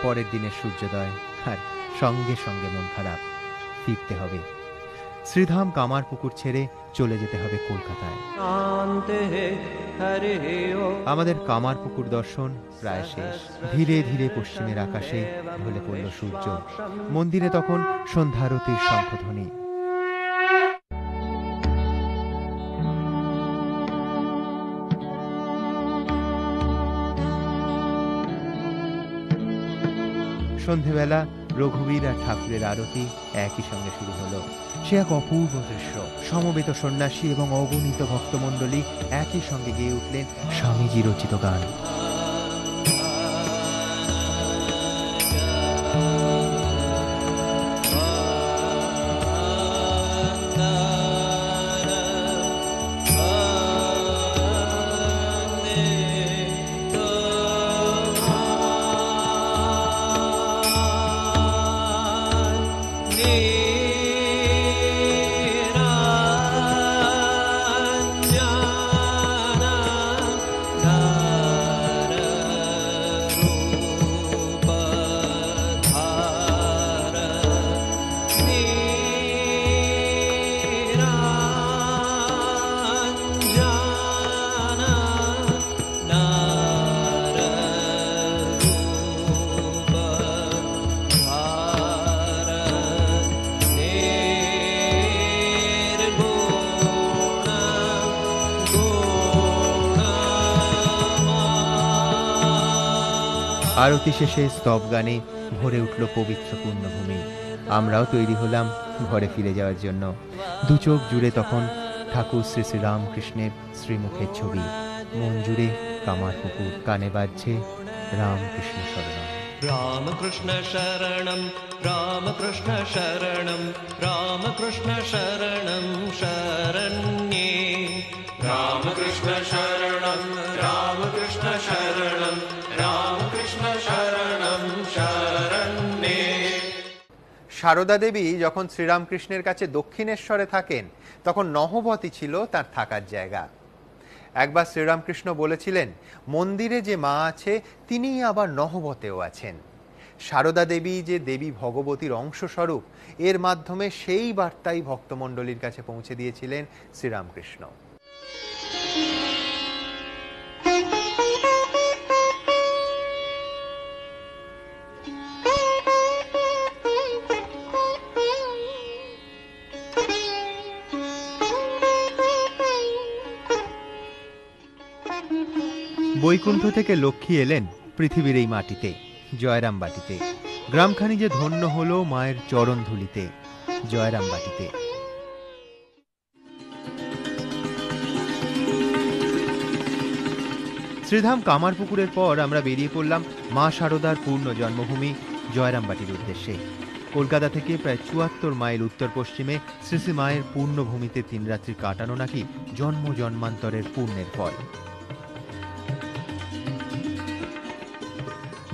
C: পরের দিনের সূর্যোদয়, আর সঙ্গে সঙ্গে মন খারাপ। ফিরতে হবে শ্রীধাম কামারপুকুর ছেড়ে, চলে যেতে হবে কলকাতায়। আমাদের কামারপুকুর দর্শন প্রায় শেষ। ধীরে ধীরে পশ্চিমের আকাশে ঢলে পড়ল সূর্য। মন্দিরে তখন সন্ধ্যারতির শঙ্খধ্বনি। সন্ধেবেলা রঘুবীর আর ঠাকুরের আরতি একই সঙ্গে শুরু হলো। সে এক অপূর্ব দৃশ্য। সমবেত সন্ন্যাসী এবং অগণিত ভক্তমণ্ডলী একই সঙ্গে গেয়ে উঠলেন স্বামীজি রচিত গান। আরতি শেষে স্তব গানে ভরে উঠল পবিত্র পুণ্যভূমি। আমরাও তৈরি হলাম ঘরে ফিরে যাওয়ার জন্য। দু চোখ জুড়ে তখন ঠাকুর শ্রী শ্রী রামকৃষ্ণের শ্রীমুখের ছবি। মন জুড়ে কামারপুকুর, কানে বাজছে রামকৃষ্ণ শরণম।
D: रामकृष्ण शरणं रामकृष्ण शरणं रामकृष्ण शरणं शरण्ये रामकृष्ण शरणं रामकृष्ण शरणं रामकृष्ण शरणं शरण्ये।
B: সারদা দেবী যখন শ্রীরামকৃষ্ণের কাছে দক্ষিণেশ্বরে থাকেন তখন নহবতী ছিল তার থাকার জায়গা। একবার শ্রীরামকৃষ্ণ বলেছিলেন, মন্দিরে যে মা আছে তিনিই আবার নহবতেও আছেন। সারদা দেবী যে দেবী ভগবতীর অংশস্বরূপ, এর মাধ্যমে সেই বার্তাই ভক্তমণ্ডলীর কাছে পৌঁছে দিয়েছিলেন শ্রীরামকৃষ্ণ।
C: বৈকুণ্ঠ থেকে লক্ষ্মী এলেন পৃথিবীর এই মাটিতে, জয়রামবাটিতে। গ্রামখানি যে ধন্য হলো মায়ের চরণ ধুলিতে, জয়রামবাটিতে। শ্রীধাম কামারপুকুরের পর আমরা বেরিয়ে পড়লাম মা শারদার পূর্ণ জন্মভূমি জয়রামবাটির উদ্দেশ্যে। কলকাতা থেকে প্রায় ৭৪ মাইল উত্তর পশ্চিমে শ্রী শ্রী মায়ের পূর্ণভূমিতে ৩ রাত্রি কাটানো নাকি জন্ম জন্মান্তরের পুণ্যের ফল।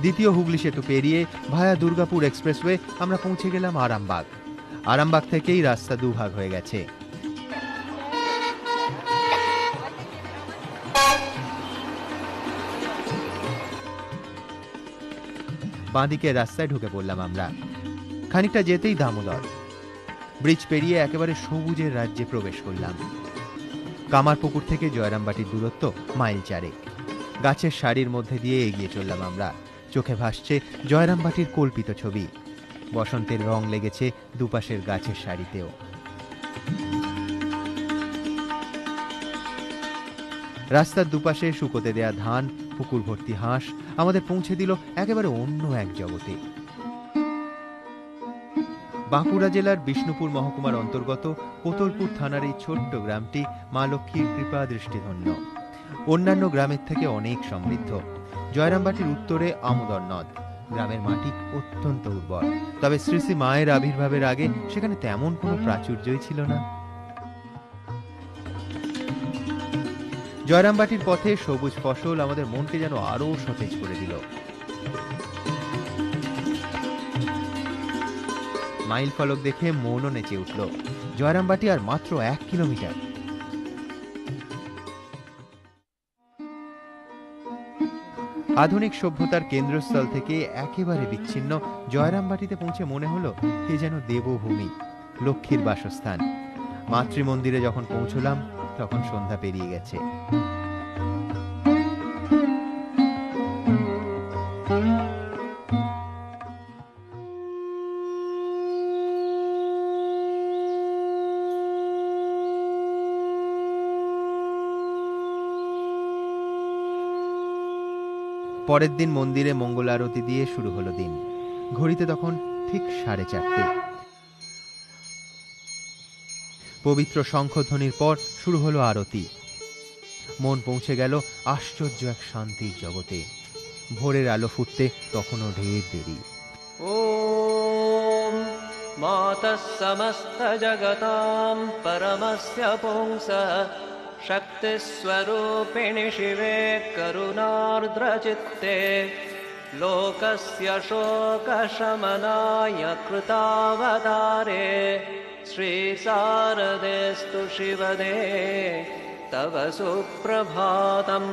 C: দ্বিতীয় হুগলি সেতু পেরিয়ে ভায়া দুর্গাপুর এক্সপ্রেসওয়ে আমরা পৌঁছে গেলাম আরামবাগ। আরামবাগ থেকেই রাস্তা দুভাগ হয়ে গেছে। বাঁদিকে রাস্তায় ঢুকে পড়লাম আমরা। খানিকটা যেতেই দামোদর ব্রিজ পেরিয়ে একেবারে সবুজের রাজ্যে প্রবেশ করলাম। কামারপুকুর থেকে জয়রামবাটির দূরত্ব মাইল ৪। গাছের সারির মধ্যে দিয়ে এগিয়ে চললাম আমরা। চোখে ভাসছে জয়রামবাটির কল্পিত ছবি। বসন্তের রং লেগেছে দুপাশের গাছের সারিতেও। রাস্তার দুপাশে শুকোতে দেয়া ধান, পুকুর ভর্তি হাঁস আমাদের পৌঁছে দিল একেবারে অন্য এক জগতে। বাঁকুড়া জেলার বিষ্ণুপুর মহকুমার অন্তর্গত কোতলপুর থানার এই ছোট্ট গ্রামটি মা লক্ষ্মীর কৃপা দৃষ্টিধন্য। অন্যান্য গ্রামের থেকে অনেক সমৃদ্ধ। জয়রামবাটির উত্তরে আমোদর নদ। গ্রামের মাটি অত্যন্ত উর্বর, তবে শ্রী শ্রী মায়ের আবির্ভাবের আগে সেখানে তেমন কোনো প্রাচুর্যই ছিল না। জয়রামবাটির পথে সবুজ ফসল আমাদের মনকে যেন আরো সতেজ করে দিল। মাইল ফলক দেখে মনও নেচে উঠল। জয়রামবাটি আর মাত্র 1 কিলোমিটার। আধুনিক সভ্যতার কেন্দ্রস্থল থেকে একেবারে বিচ্ছিন্ন জয়রামবাটিতে পৌঁছে মনে হলো এ যেন দেবভূমি, লক্ষ্মীর বাসস্থান। মাতৃমন্দিরে যখন পৌঁছলাম তখন সন্ধ্যা পেরিয়ে গেছে। পরের দিন মন্দিরে মঙ্গল আরতি দিয়ে শুরু হলো দিন। ঘড়িতে তখন ঠিক 4:30। পবিত্র শঙ্খধ্বনির পর শুরু হলো আরতি। মন পৌঁছে গেল আশ্চর্য এক শান্তির জগতে। ভোরের আলো ফুটতে তখনও ঢের দেরি।
G: ॐ मातः समस्तजगतां परमस्य पुंसः शक्तिस्वरूपिणि शिवे करुणार्द्रचित्ते लोकस्य शोकशमनाय कृतावतारे श्रीशारदेस्तु शिवदे तव सुप्रभातम्।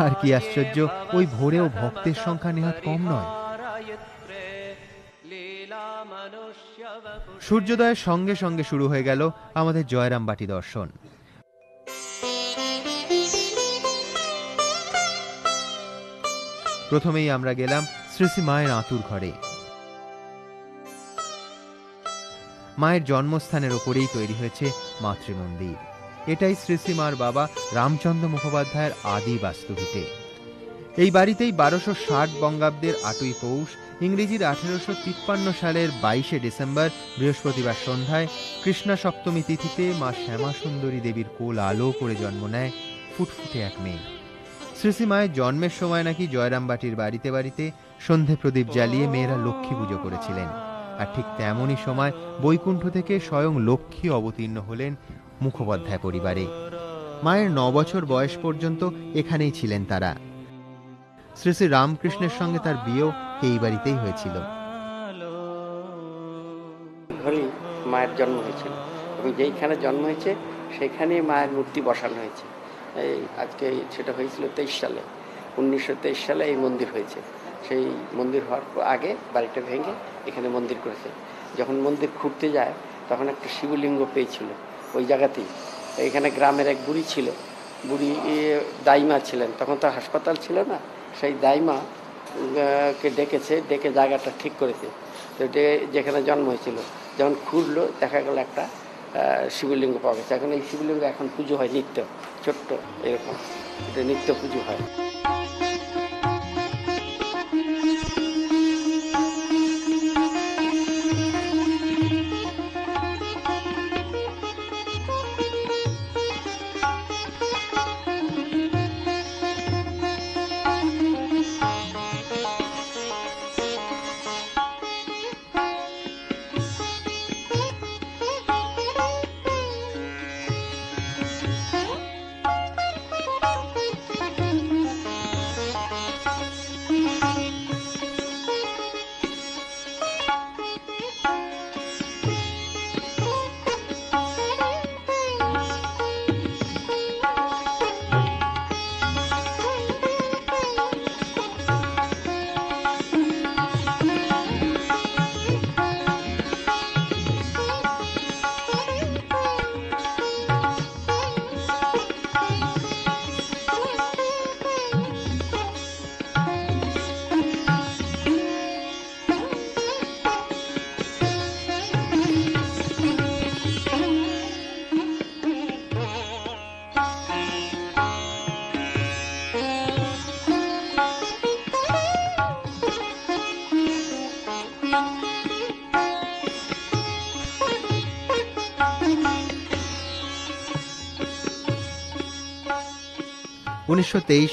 C: আর কি আশ্চর্য, ওই ভোরেও ভক্তের সংখ্যা নেহাত কম নয়। সূর্যোদয়ের সঙ্গে সঙ্গে শুরু হয়ে গেল আমাদের জয়রামবাটি দর্শন। প্রথমেই আমরা গেলাম শ্রী শ্রী মায়ের আঁতুর ঘরে। মায়ের জন্মস্থানের ওপরেই তৈরি হয়েছে মাতৃমন্দির। এটাই শ্রী শ্রী মার বাবা রামচন্দ্র মুখোপাধ্যায়ের আদি বাস্তুভিটে। এই বাড়িতেই 1260 বঙ্গাব্দের 8ই পৌষ, ইংরেজির 1853 সালের 22শে ডিসেম্বর বৃহস্পতিবার সন্ধ্যায় কৃষ্ণা সপ্তমী তিথিতে মা শ্যামা সুন্দরী দেবীর কোল আলো করে জন্ম নেয় ফুটফুটে এক মেয়ে। শ্রী শ্রী মায়ের জন্মের সময় নাকি জয়রামবাটির বাড়িতে বাড়িতে সন্ধে প্রদীপ জ্বালিয়ে মেয়েরা লক্ষ্মী পুজো করেছিলেন। আর ঠিক তেমনই সময় বৈকুণ্ঠ থেকে স্বয়ং লক্ষ্মী অবতীর্ণ হলেন মুখোপাধ্যায় পরিবারে। মায়ের 9 বছর বয়স পর্যন্ত এখানেই ছিলেন তারা। শ্রী শ্রী রামকৃষ্ণের সঙ্গে তার বিয়েও এই বাড়িতেই হয়েছিল।
H: ঘরেই মায়ের জন্ম হয়েছিল এবং যেইখানে জন্ম হয়েছে সেখানে মায়ের মূর্তি বসানো হয়েছে। এই আজকে সেটা হয়েছিল 23 সালে, 1923 সালে এই মন্দির হয়েছে। সেই মন্দির হওয়ার আগে বাড়িটা ভেঙে এখানে মন্দির করেছে। যখন মন্দির খুঁড়তে যায় তখন একটা শিবলিঙ্গ পেয়েছিল ওই জায়গাতেই। এখানে গ্রামের এক বুড়ি ছিল, বুড়ি দাইমা ছিলেন, তখন তো হাসপাতাল ছিল না, সেই দাইমা কে ডেকেছে, ডেকে জায়গাটা ঠিক করেছে। তো যেখানে জন্ম হয়েছিল যখন খুঁড়লো দেখা গেল একটা শিবলিঙ্গ পাওয়া গেছে। এখন এই শিবলিঙ্গ এখন পুজো হয় নিত্য, ছোট্ট এরকম, এটা নিত্য পুজো হয়।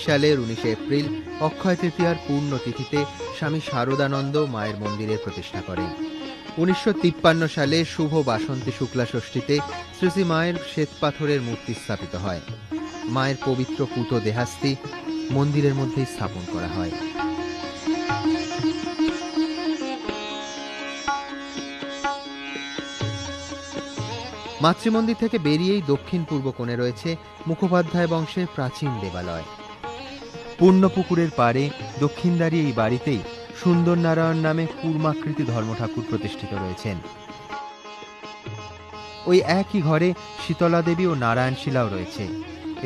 C: সালের 19 এপ্রিল অক্ষয় তৃতীয়ার পূর্ণ তিথিতে স্বামী শারদানন্দ মায়ের মন্দিরের প্রতিষ্ঠা করেন। 1953 সালে শুভ বাসন্তী শুক্লা ষষ্ঠীতে শ্রী শ্রী মায়ের শ্বেতপাথরের মূর্তি স্থাপিত হয়। মায়ের পবিত্র পুত দেহাস্থি মন্দিরের মধ্যেই স্থাপন করা হয়। মাতৃমন্দির থেকে বেরিয়েই দক্ষিণ পূর্ব কোণে রয়েছে মুখোপাধ্যায় বংশের প্রাচীন দেবালয়। পূর্ণপুকুরের পাড়ে দক্ষিণদ্বারী এই বাড়িতেই সুন্দর নারায়ণ নামে কূর্মাকৃতি ধর্মঠাকুর প্রতিষ্ঠিত রয়েছেন। ওই একই ঘরে শীতলা দেবী ও নারায়ণ শিলাও রয়েছে।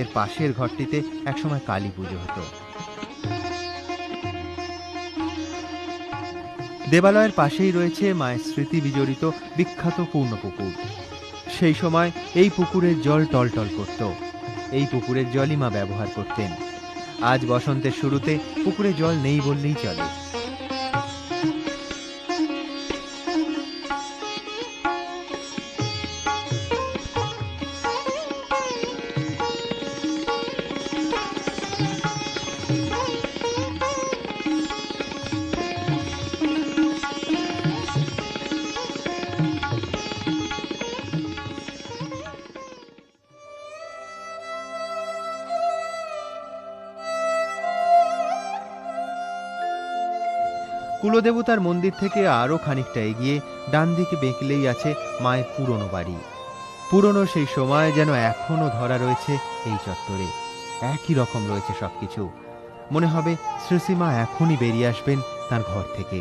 C: এর পাশের ঘরটিতে একসময় কালী পুজো হতো। দেবালয়ের পাশেই রয়েছে মায়ের স্মৃতি বিজড়িত বিখ্যাত পূর্ণপুকুর। সেই সময় এই পুকুরের জল টলটল করত। এই পুকুরের জলই মা ব্যবহার করতেন। আজ বসন্তের শুরুতে পুকুরে জল নেই বললেই চলে। কুলদেবতার মন্দির থেকে আরো খানিকটা এগিয়ে ডান দিকে বেঁকলেই আছে মায়ের পুরনো বাড়ি। পুরনো সেই সময় যেন এখনো ধরা রয়েছে এই চত্বরে। একই রকম রয়েছে সবকিছু। মনে হবে শ্রী শ্রী মা এখনই বেরিয়ে আসবেন তার ঘর থেকে।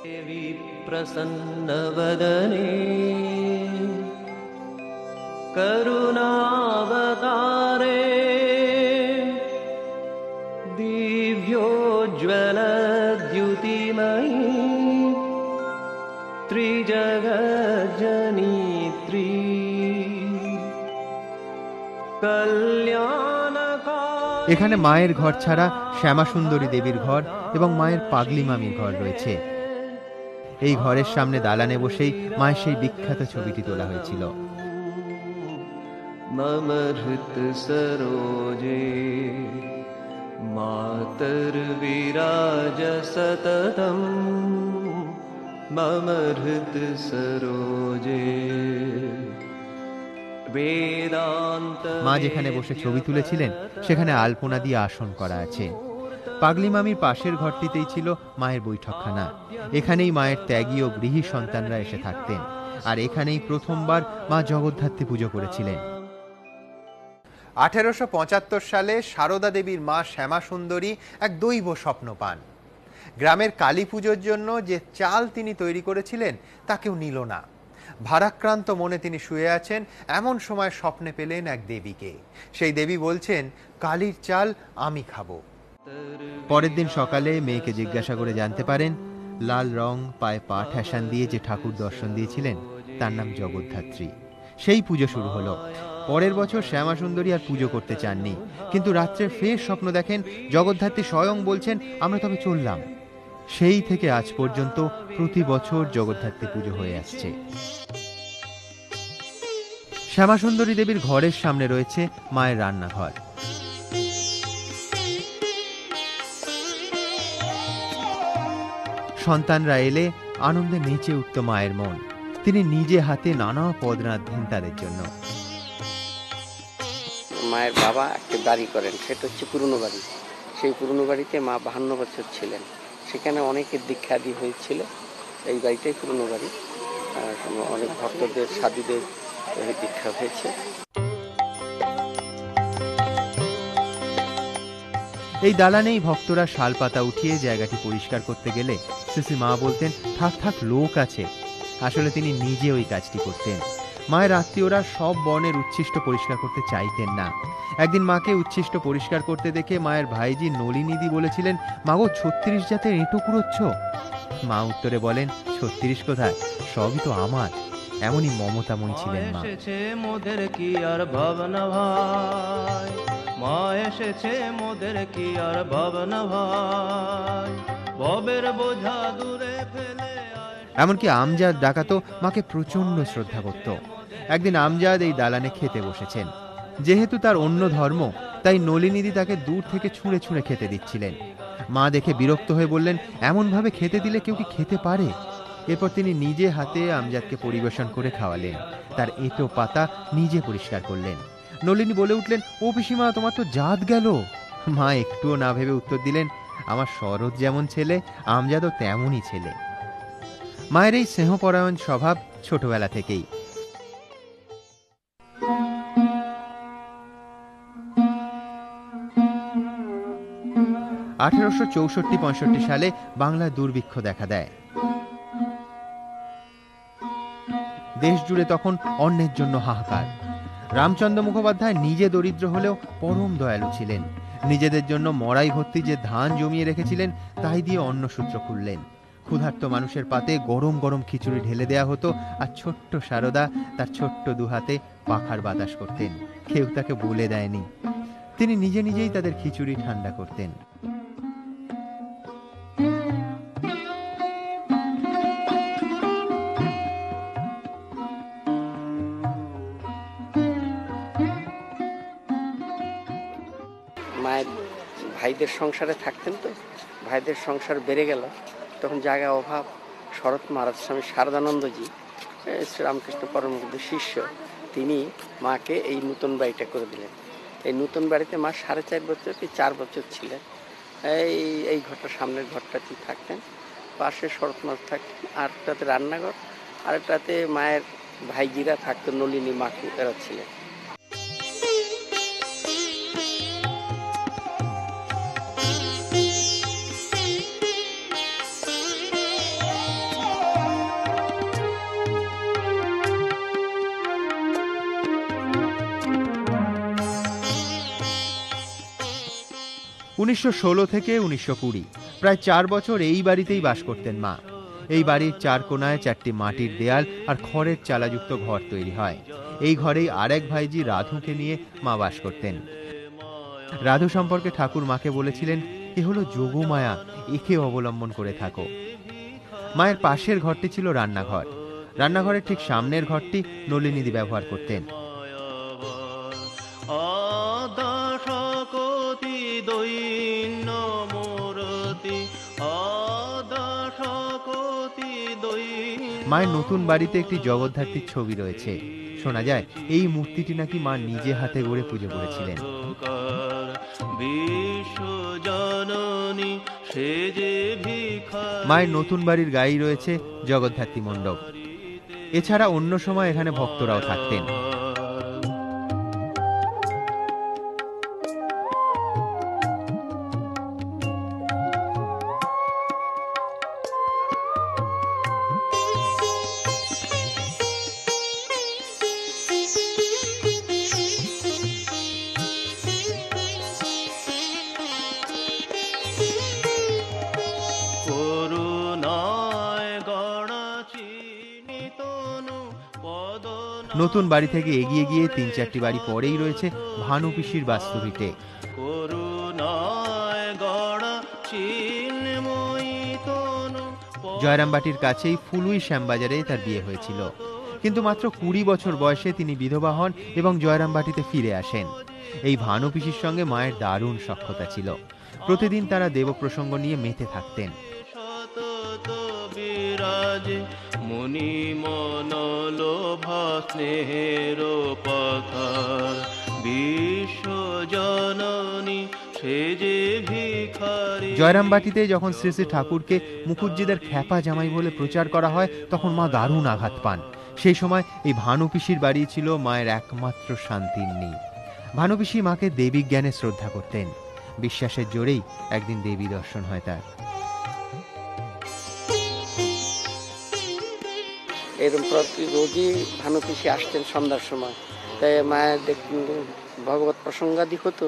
G: देवी प्रसन्नवदने करुणावतारे दिव्योज्ज्वलद्युतिमयी त्रिजगज्जनित्री कल्याणकारिणी।
C: এখানে মায়ের ঘর ছাড়া শ্যামাসুন্দরী দেবীর ঘর এবং মায়ের পাগলি মামির ঘর রয়েছে। এই ঘরের সামনে দালানে বসেই মায়ের সেই বিখ্যাত ছবিটি তোলা হয়েছিল।
G: मम हृत सरोजे मातर्विराज सततं मम हृत सरोजे वेदान्त।
C: মা যেখানে বসে ছবি তুলেছিলেন সেখানে আলপনা দিয়ে আসন করা আছে। পাগলি মামির পাশের ঘরটিতেই ছিল মায়ের বৈঠকখানা। এখানেই মায়ের ত্যাগী ও গৃহী সন্তানরা এসে থাকতেন, আর এখানেই প্রথমবার মা জগদ্ধাত্রী পুজো করেছিলেন।
B: 1875 সালে সারদা দেবীর মা শ্যামাসুন্দরী এক দৈব স্বপ্ন পান। গ্রামের কালী পুজোর জন্য যে চাল তিনি তৈরি করেছিলেন তা কেউ নিল না। ভারাক্রান্ত মনে তিনি শুয়ে আছেন, এমন সময় স্বপ্নে পেলেন এক দেবীকে। সেই দেবী বলছেন, কালীর চাল আমি খাবো।
C: পরের দিন সকালে মেয়েকে জিজ্ঞাসা করে জানতে পারেন, লাল রং পায়ে পা ঠেসান দিয়ে যে ঠাকুর দর্শন দিয়েছিলেন তার নাম জগদ্ধাত্রী। সেই পুজো শুরু হলো। পরের বছর শ্যামাসুন্দরী আর পুজো করতে চাননি, কিন্তু রাত্রে ফের স্বপ্ন দেখেন জগদ্ধাত্রী স্বয়ং বলছেন, আমরা তবে চললাম। সেই থেকে আজ পর্যন্ত প্রতি বছর জগদ্ধাত্রী পুজো হয়ে আসছে। শ্যামাসুন্দরী দেবীর ঘরের সামনে রয়েছে মায়ের রান্নাঘর। সন্তানরা এলে আনন্দে নেচে উঠত মায়ের মন। তিনি নিজে হাতে নানা পদ রাঁধতেন তাদের জন্য।
H: মায়ের বাবা একটা বাড়ি করেন, সেটা হচ্ছে পুরনো বাড়ি। সেই পুরনো বাড়িতে মা 52 বছর ছিলেন। সেখানে অনেকের দীক্ষাদি হয়েছিল। এই বাড়িটাই পুরনো বাড়ি, অনেক ভক্তদের সাধুদের দীক্ষা হয়েছে।
C: এই দালানেই ভক্তরা শালপাতা উঠিয়ে জায়গাটি পরিষ্কার করতে গেলে শ্রী মা বলতেন, থাক থাক, লোক আছে। আসলে তিনি নিজে ওই কাজটি করতেন। মায়ের আত্মীয়রা সব বর্ণের উচ্ছিষ্ট পরিষ্কার করতে চাইতেন না। একদিন মাকে উচ্ছিষ্ট পরিষ্কার করতে দেখে মায়ের ভাইজি নলিনীদি বলেছিলেন, মাগো 36 জাতের এঁটো কুড়োচ্ছ। মা উত্তরে বলেন, 36 কোথায়, সবই তো আমার। এমনই মমতাময়ী ছিলেন মা।
G: এসেছে মোদের কি আর ভাবনা ভাই, মা এসেছে মোদের কি আর ভাবনা ভাই, ভবের বোঝা দূরে ফেলে।
C: এমনকি আমজাদ ডাকাতো মাকে প্রচন্ড শ্রদ্ধা করত। একদিন আমজাদ এই দালানে খেতে বসেছেন। যেহেতু তার অন্য ধর্ম, তাই নলিনীদি তাকে দূর থেকে ছুঁড়ে ছুঁড়ে খেতে দিচ্ছিলেন। মা দেখে বিরক্ত হয়ে বললেন, এমন ভাবে খেতে দিলে কেউ কি খেতে পারে? এরপর তিনি নিজে হাতে আমজাদকে পরিবেশন করে খাওয়ালেন। তার এঁটো পাতা নিজে পরিষ্কার করলেন। নলিনী বলে উঠলেন, ও পিসিমা, তোমার তো জাত গেল। মা একটুও না ভেবে উত্তর দিলেন, আমার শরৎ যেমন ছেলে, আমজাদও তেমনই ছেলে। মায়ের এই স্নেহপরায়ণ স্বভাব ছোটবেলা থেকেই। আঠারোশো 64-65 সালে বাংলায় দুর্ভিক্ষ দেখা দেয়। দেশ জুড়ে তখন অন্নের জন্য হাহাকার। রামচন্দ্র মুখোপাধ্যায় নিজে দরিদ্র হলেও পরম দয়ালু ছিলেন। নিজেদের জন্য মড়াই ভর্তি যে ধান জমিয়ে রেখেছিলেন তাই দিয়ে অন্নসূত্র খুললেন। ক্ষুধার্ত মানুষের পাতে গরম গরম খিচুড়ি ঢেলে দেয়া হতো, আর ছোট্ট সারদা তার ছোট্ট দুহাতে পাখার বাতাস করতেন। কেউ তাকে বলে দেয়নি। তিনি নিজে নিজেই তাদের খিচুড়ি ঠান্ডা করতেন।
H: মায়ের ভাইদের সংসারে থাকতেন, তো ভাইদের সংসার বেড়ে গেল, তখন জায়গা অভাব। শরৎ মহারাজ স্বামী শারদানন্দজি, শ্রীরামকৃষ্ণ পরমহংসের শিষ্য, তিনি মাকে এই নতুন বাড়িটা করে দিলেন। এই নতুন বাড়িতে মা 4.5 বছর কি 4 বছর ছিলেন। এই ঘরটা, সামনের ঘরটাতেই থাকতেন। পাশে শরৎ মহারাজ থাকতেন। আরটাতে রান্নাঘর, আরেকটাতে মায়ের ভাইজিরা থাকতো, নলিনী মাকে এরা ছিলেন।
C: '1916 থেকে 1920 প্রায় 4 বছর এই বাড়িতেই বাস করতেন মা। এই বাড়ির চার কোনায় 4টি মাটির দেয়াল আর খড়ের চালাযুক্ত ঘর তৈরি হয়। এই ঘরেই আরেক ভাইজি রাধুকে নিয়ে মা বাস করতেন। রাধু সম্পর্কে ঠাকুর মাকে বলেছিলেন, এ হলো যোগমায়া, একে অবলম্বন করে থাকো। মায়ের পাশের ঘরটি ছিল রান্নাঘর। রান্নাঘরের ঠিক সামনের ঘরটি নলিনীদি ব্যবহার করতেন। মায়ের নতুন বাড়িতে একটি জগদ্ধাত্রীর ছবি রয়েছে। শোনা যায় এই মূর্তিটি নাকি মা নিজে হাতে গড়ে পুজো করেছিলেন। মায়ের নতুন বাড়ির গায়ে রয়েছে জগদ্ধাত্রী মণ্ডপ। এছাড়া অন্য সময় এখানে ভক্তরাও থাকতেন। নতুন বাড়ি থেকে এগিয়ে গিয়ে 3-4টি বাড়ি পরেই রয়েছে ভানু পিসির বাস্তুভিটে। জয়রামবাটির কাছেই ফুলুই শ্যামবাজারে তার বিয়ে হয়েছিল, কিন্তু মাত্র 20 বছর বয়সে তিনি বিধবা হন এবং জয়রামবাটিতে ফিরে আসেন। এই ভানু পিসির সঙ্গে মায়ের দারুণ সখ্যতা ছিল। প্রতিদিন তারা দেবপ্রসঙ্গ নিয়ে মেতে থাকতেন। জয়রামবাটিতে যখন শ্রী শ্রী ঠাকুরকে মুখুজ্জেদের খ্যাপা জামাই বলে প্রচার করা হয়, তখন মা দারুণ আঘাত পান। সেই সময় এই ভানু পিসির বাড়ি ছিল মায়ের একমাত্র শান্তির নীড়। ভানু পিসি মাকে দেবী জ্ঞানে শ্রদ্ধা করতেন। বিশ্বাসের জোরেই একদিন দেবী দর্শন হয় তার।
H: এরকম প্রতি রোজই ভানু পিসি আসতেন সন্ধ্যার সময়, তাই মায়ের ভগবত প্রসঙ্গাদি হতো।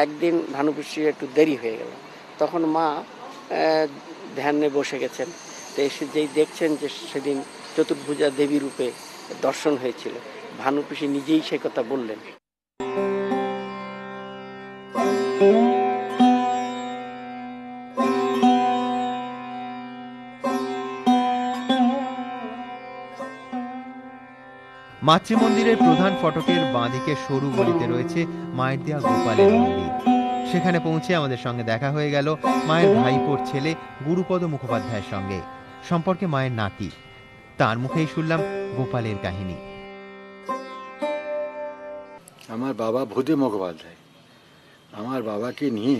H: একদিন ভানু পিসি একটু দেরি হয়ে গেল, তখন মা ধ্যানে বসে গেছেন। তো এসে যেই দেখছেন যে সেদিন চতুর্ভুজা দেবী রূপে দর্শন হয়েছিল, ভানু পিসি নিজেই সে কথা বললেন।
C: মাতৃমন্দিরের প্রধান ফটকের বাঁদিকে সরু গলিতে রয়েছে মায়ের দেয়া গোপালের মন্দির। সেখানে পৌঁছে আমাদের সঙ্গে দেখা হয়ে গেল মায়ের ভাইপোর ছেলে গুরুপদ মুখোপাধ্যায়ের সঙ্গে, সম্পর্কে মায়ের নাতি। তার মুখেই শুনলাম গোপালের কাহিনী।
I: আমার বাবা ভূদে মুখোপাধ্যায়। আমার বাবাকে নিয়ে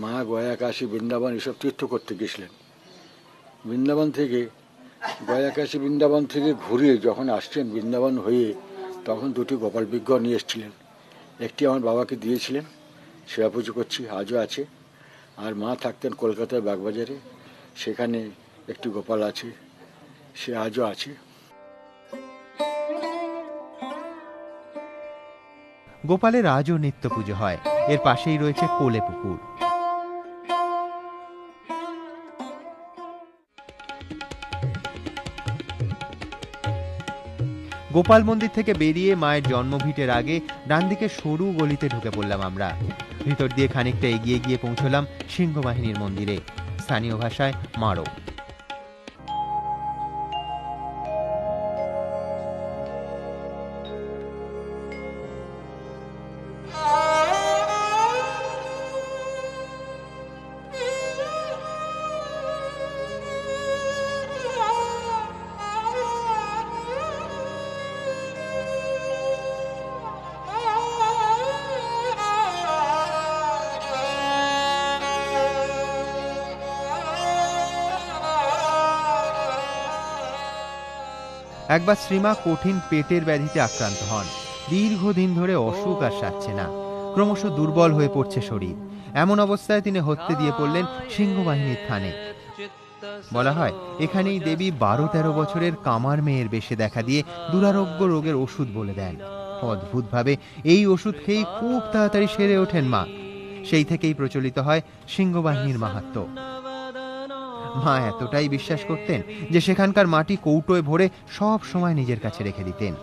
I: মা গয়া, কাশী, বৃন্দাবন এসব তীর্থ করতে গেছিলেন। বৃন্দাবন থেকে গয়া, কাশী, বৃন্দাবন থেকে ঘুরে যখন আসছেন বৃন্দাবন হয়ে, তখন 2টি গোপাল বিগ্রহ নিয়ে এসেছিলেন। একটি আমার বাবাকে দিয়েছিলেন, সেবা পুজো করছি, আজও আছে। আর মা থাকতেন কলকাতার বাগবাজারে, সেখানে একটি গোপাল আছে, সে আজও আছে।
C: গোপালের আজও নিত্য পুজো হয়। এর পাশেই রয়েছে কোলে পুকুর। গোপাল মন্দির থেকে বেরিয়ে মায়ের জন্মভিটের আগে ডান দিকে সরু গলিতে ঢুকে পড়লাম আমরা। ভিতর দিয়ে খানিকটা এগিয়ে গিয়ে পৌঁছলাম সিংহবাহিনীর মন্দিরে, স্থানীয় ভাষায় মারো। একবার শ্রীমা কঠিন পেটের ব্যাধিতে আক্রান্ত হন। দীর্ঘদিন ধরে অসুখ আর সারছে না, ক্রমশ দুর্বল হয়ে পড়ছে শরীর। এমন অবস্থায় তিনি হত্যে দিয়ে পড়লেন সিংহবাহিনীর থানে। বলা হয় এখানেই দেবী 12-13 বছরের কামার মেয়ের বেশে দেখা দিয়ে দুরারোগ্য রোগের ওষুধ বলে দেন। অদ্ভুতভাবে এই ওষুধ খেয়েই খুব তাড়াতাড়ি সেরে ওঠেন মা। সেই থেকেই প্রচলিত হয় সিংহবাহিনীর মাহাত্ম্য। মা এতটাই বিশ্বাস করতেন যে সেখানকার মাটি কৌটোয় ভরে সব সময় নিজের কাছে রেখে দিতেন।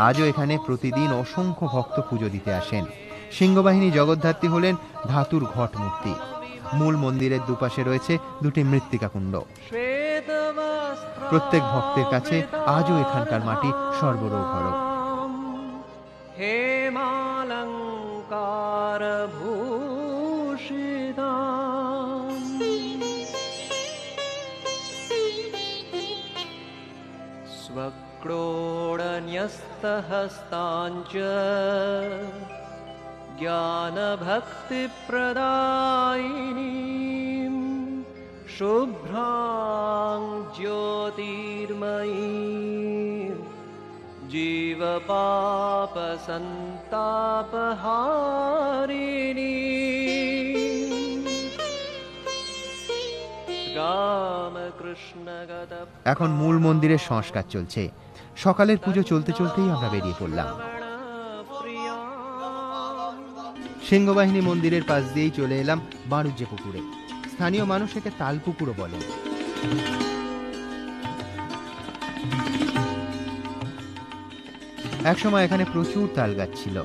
C: আজও এখানে প্রতিদিন অসংখ্য ভক্ত পুজো দিতে আসেন। সিংহবাহিনী জগদ্ধাত্রী হলেন ধাতুর ঘট মূর্তি। মূল মন্দিরের দুপাশে রয়েছে দুটি মৃত্তিকা কুণ্ড। প্রত্যেক ভক্তের কাছে আজও এখানকার মাটি সর্বরোগহরক।
G: হেমালঙ্কার ভূষিতা स्वक्रोडन्यस्तहस्ताञ्च ज्ञानभक्तिप्रदायिनीं शुभ्रां ज्योतिर्मयीं जीवपापसन्तापहारिणीं রামকৃষ্ণগত।
C: এখন মূল মন্দিরের সংস্কার চলছে। সকালের পুজো চলতে চলতেই আমরা বেরিয়ে পড়লাম। সিংহবাহিনী মন্দিরের পাশ দিয়েই চলে এলাম বাণুজ্য পুকুরে। স্থানীয় মানুষ একে তাল পুকুরও বলেন। একসময় এখানে প্রচুর তাল গাছ ছিল।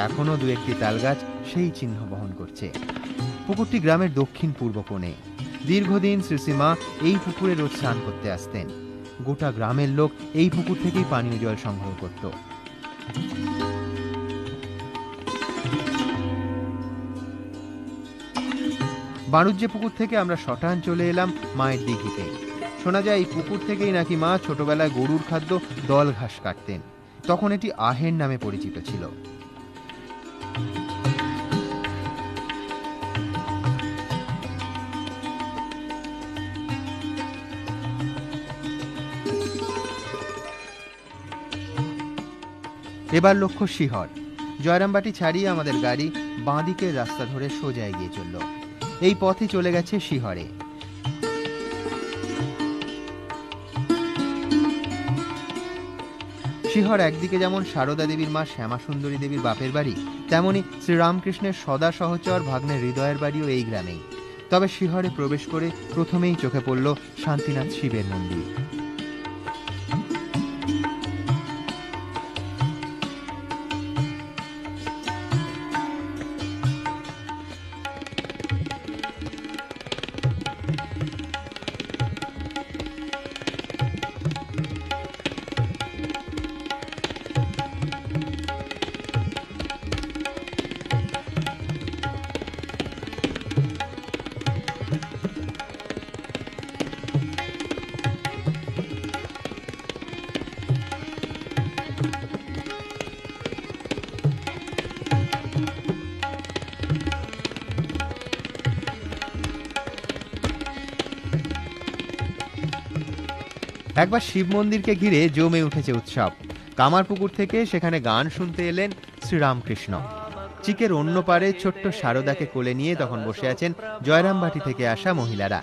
C: এখনো দু একটি তাল গাছ সেই চিহ্ন বহন করছে। পুকুরটি গ্রামের দক্ষিণ পূর্ব কোণে। দীর্ঘদিন শ্রীশ্রীমা এই পুকুরে রোজ স্নান করতে আসতেন। গোটা গ্রামের লোক এই পুকুর থেকেই পানীয় জল সংগ্রহ করত। বাণুজ্য পুকুর থেকে আমরা শটান চলে এলাম মায়ের দিঘিতে। শোনা যায় এই পুকুর থেকেই নাকি মা ছোটবেলায় গরুর খাদ্য দল ঘাস কাটতেন। তখন এটি আহের নামে পরিচিত ছিল। এবার লক্ষ্য শিহর। জয়রামবাটি ছাড়িয়ে আমাদের গাড়ি বাঁদিকের রাস্তা ধরে সোজা এগিয়ে চলল। এই পথে চলে গেছে শিহরে। শিহর একদিকে যেমন সারদা দেবীর মা শ্যামা সুন্দরী দেবীর বাপের বাড়ি, তেমনি শ্রীরামকৃষ্ণের সদা সহচর ভাগ্নের হৃদয়ের বাড়িও এই গ্রামেই। তবে শিহরে প্রবেশ করে প্রথমেই চোখে পড়ল শান্তিনাথ শিবের মন্দির। একবার শিব মন্দিরকে ঘিরে জমে উঠেছে উৎসব। কামারপুকুর থেকে সেখানে গান শুনতে এলেন শ্রীরামকৃষ্ণ। চিকের অন্য পারে ছোট্ট সারদাকে কোলে নিয়ে তখন বসে আছেন জয়রামবাটি থেকে আসা মহিলারা।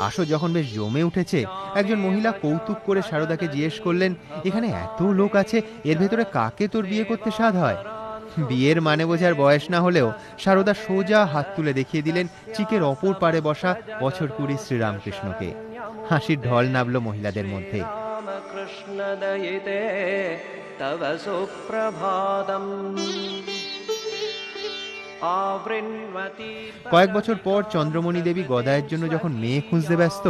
C: আসো যখন বেশ জমে উঠেছে, একজন মহিলা কৌতুক করে সারদাকে জিজ্ঞেস করলেন, এখানে এত লোক আছে, এর ভেতরে কাকে তোর বিয়ে করতে সাধ হয়? বিয়ের মানে বোঝার বয়স না হলেও সারদা সোজা হাত তুলে দেখিয়ে দিলেন চিকের অপর পারে বসা বছর 20 শ্রীরামকৃষ্ণকে। হাসির ঢল নামল মহিলাদের মধ্যে। কয়েক বছর পর চন্দ্রমণি দেবী গদায়ের জন্য যখন মেয়ে খুঁজতে ব্যস্ত,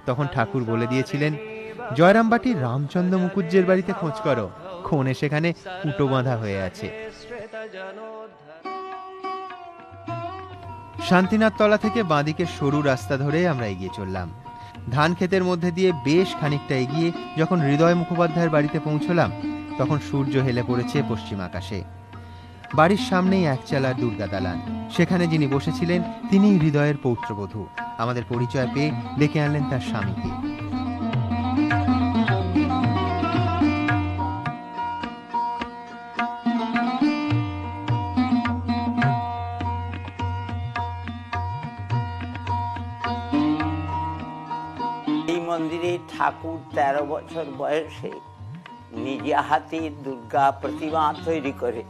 C: তখন ঠাকুর বলে দিয়েছিলেন, জয়রামবাটির রামচন্দ্র মুকুজ্জের বাড়িতে খোঁজ করো, কোণে সেখানে কুটো বাঁধা হয়ে আছে। শান্তিনাথ তলা থেকে বাঁদিকে সরু রাস্তা ধরে আমরা এগিয়ে চললাম। ধান ক্ষেতের মধ্যে দিয়ে বেশ খানিকটা এগিয়ে যখন হৃদয় মুখোপাধ্যায়ের বাড়িতে পৌঁছলাম, তখন সূর্য হেলে পড়েছে পশ্চিম আকাশে। বাড়ির সামনেই একচালার দুর্গা দালান। সেখানে যিনি বসেছিলেন তিনি হৃদয়ের পৌত্রবধূ। আমাদের পরিচয় পেয়ে ডেকে আনলেন তার স্বামীকে।
J: এই মন্দিরে ঠাকুর 13 বছর বয়সে নিজে হাতে দুর্গা প্রতিমা তৈরি করে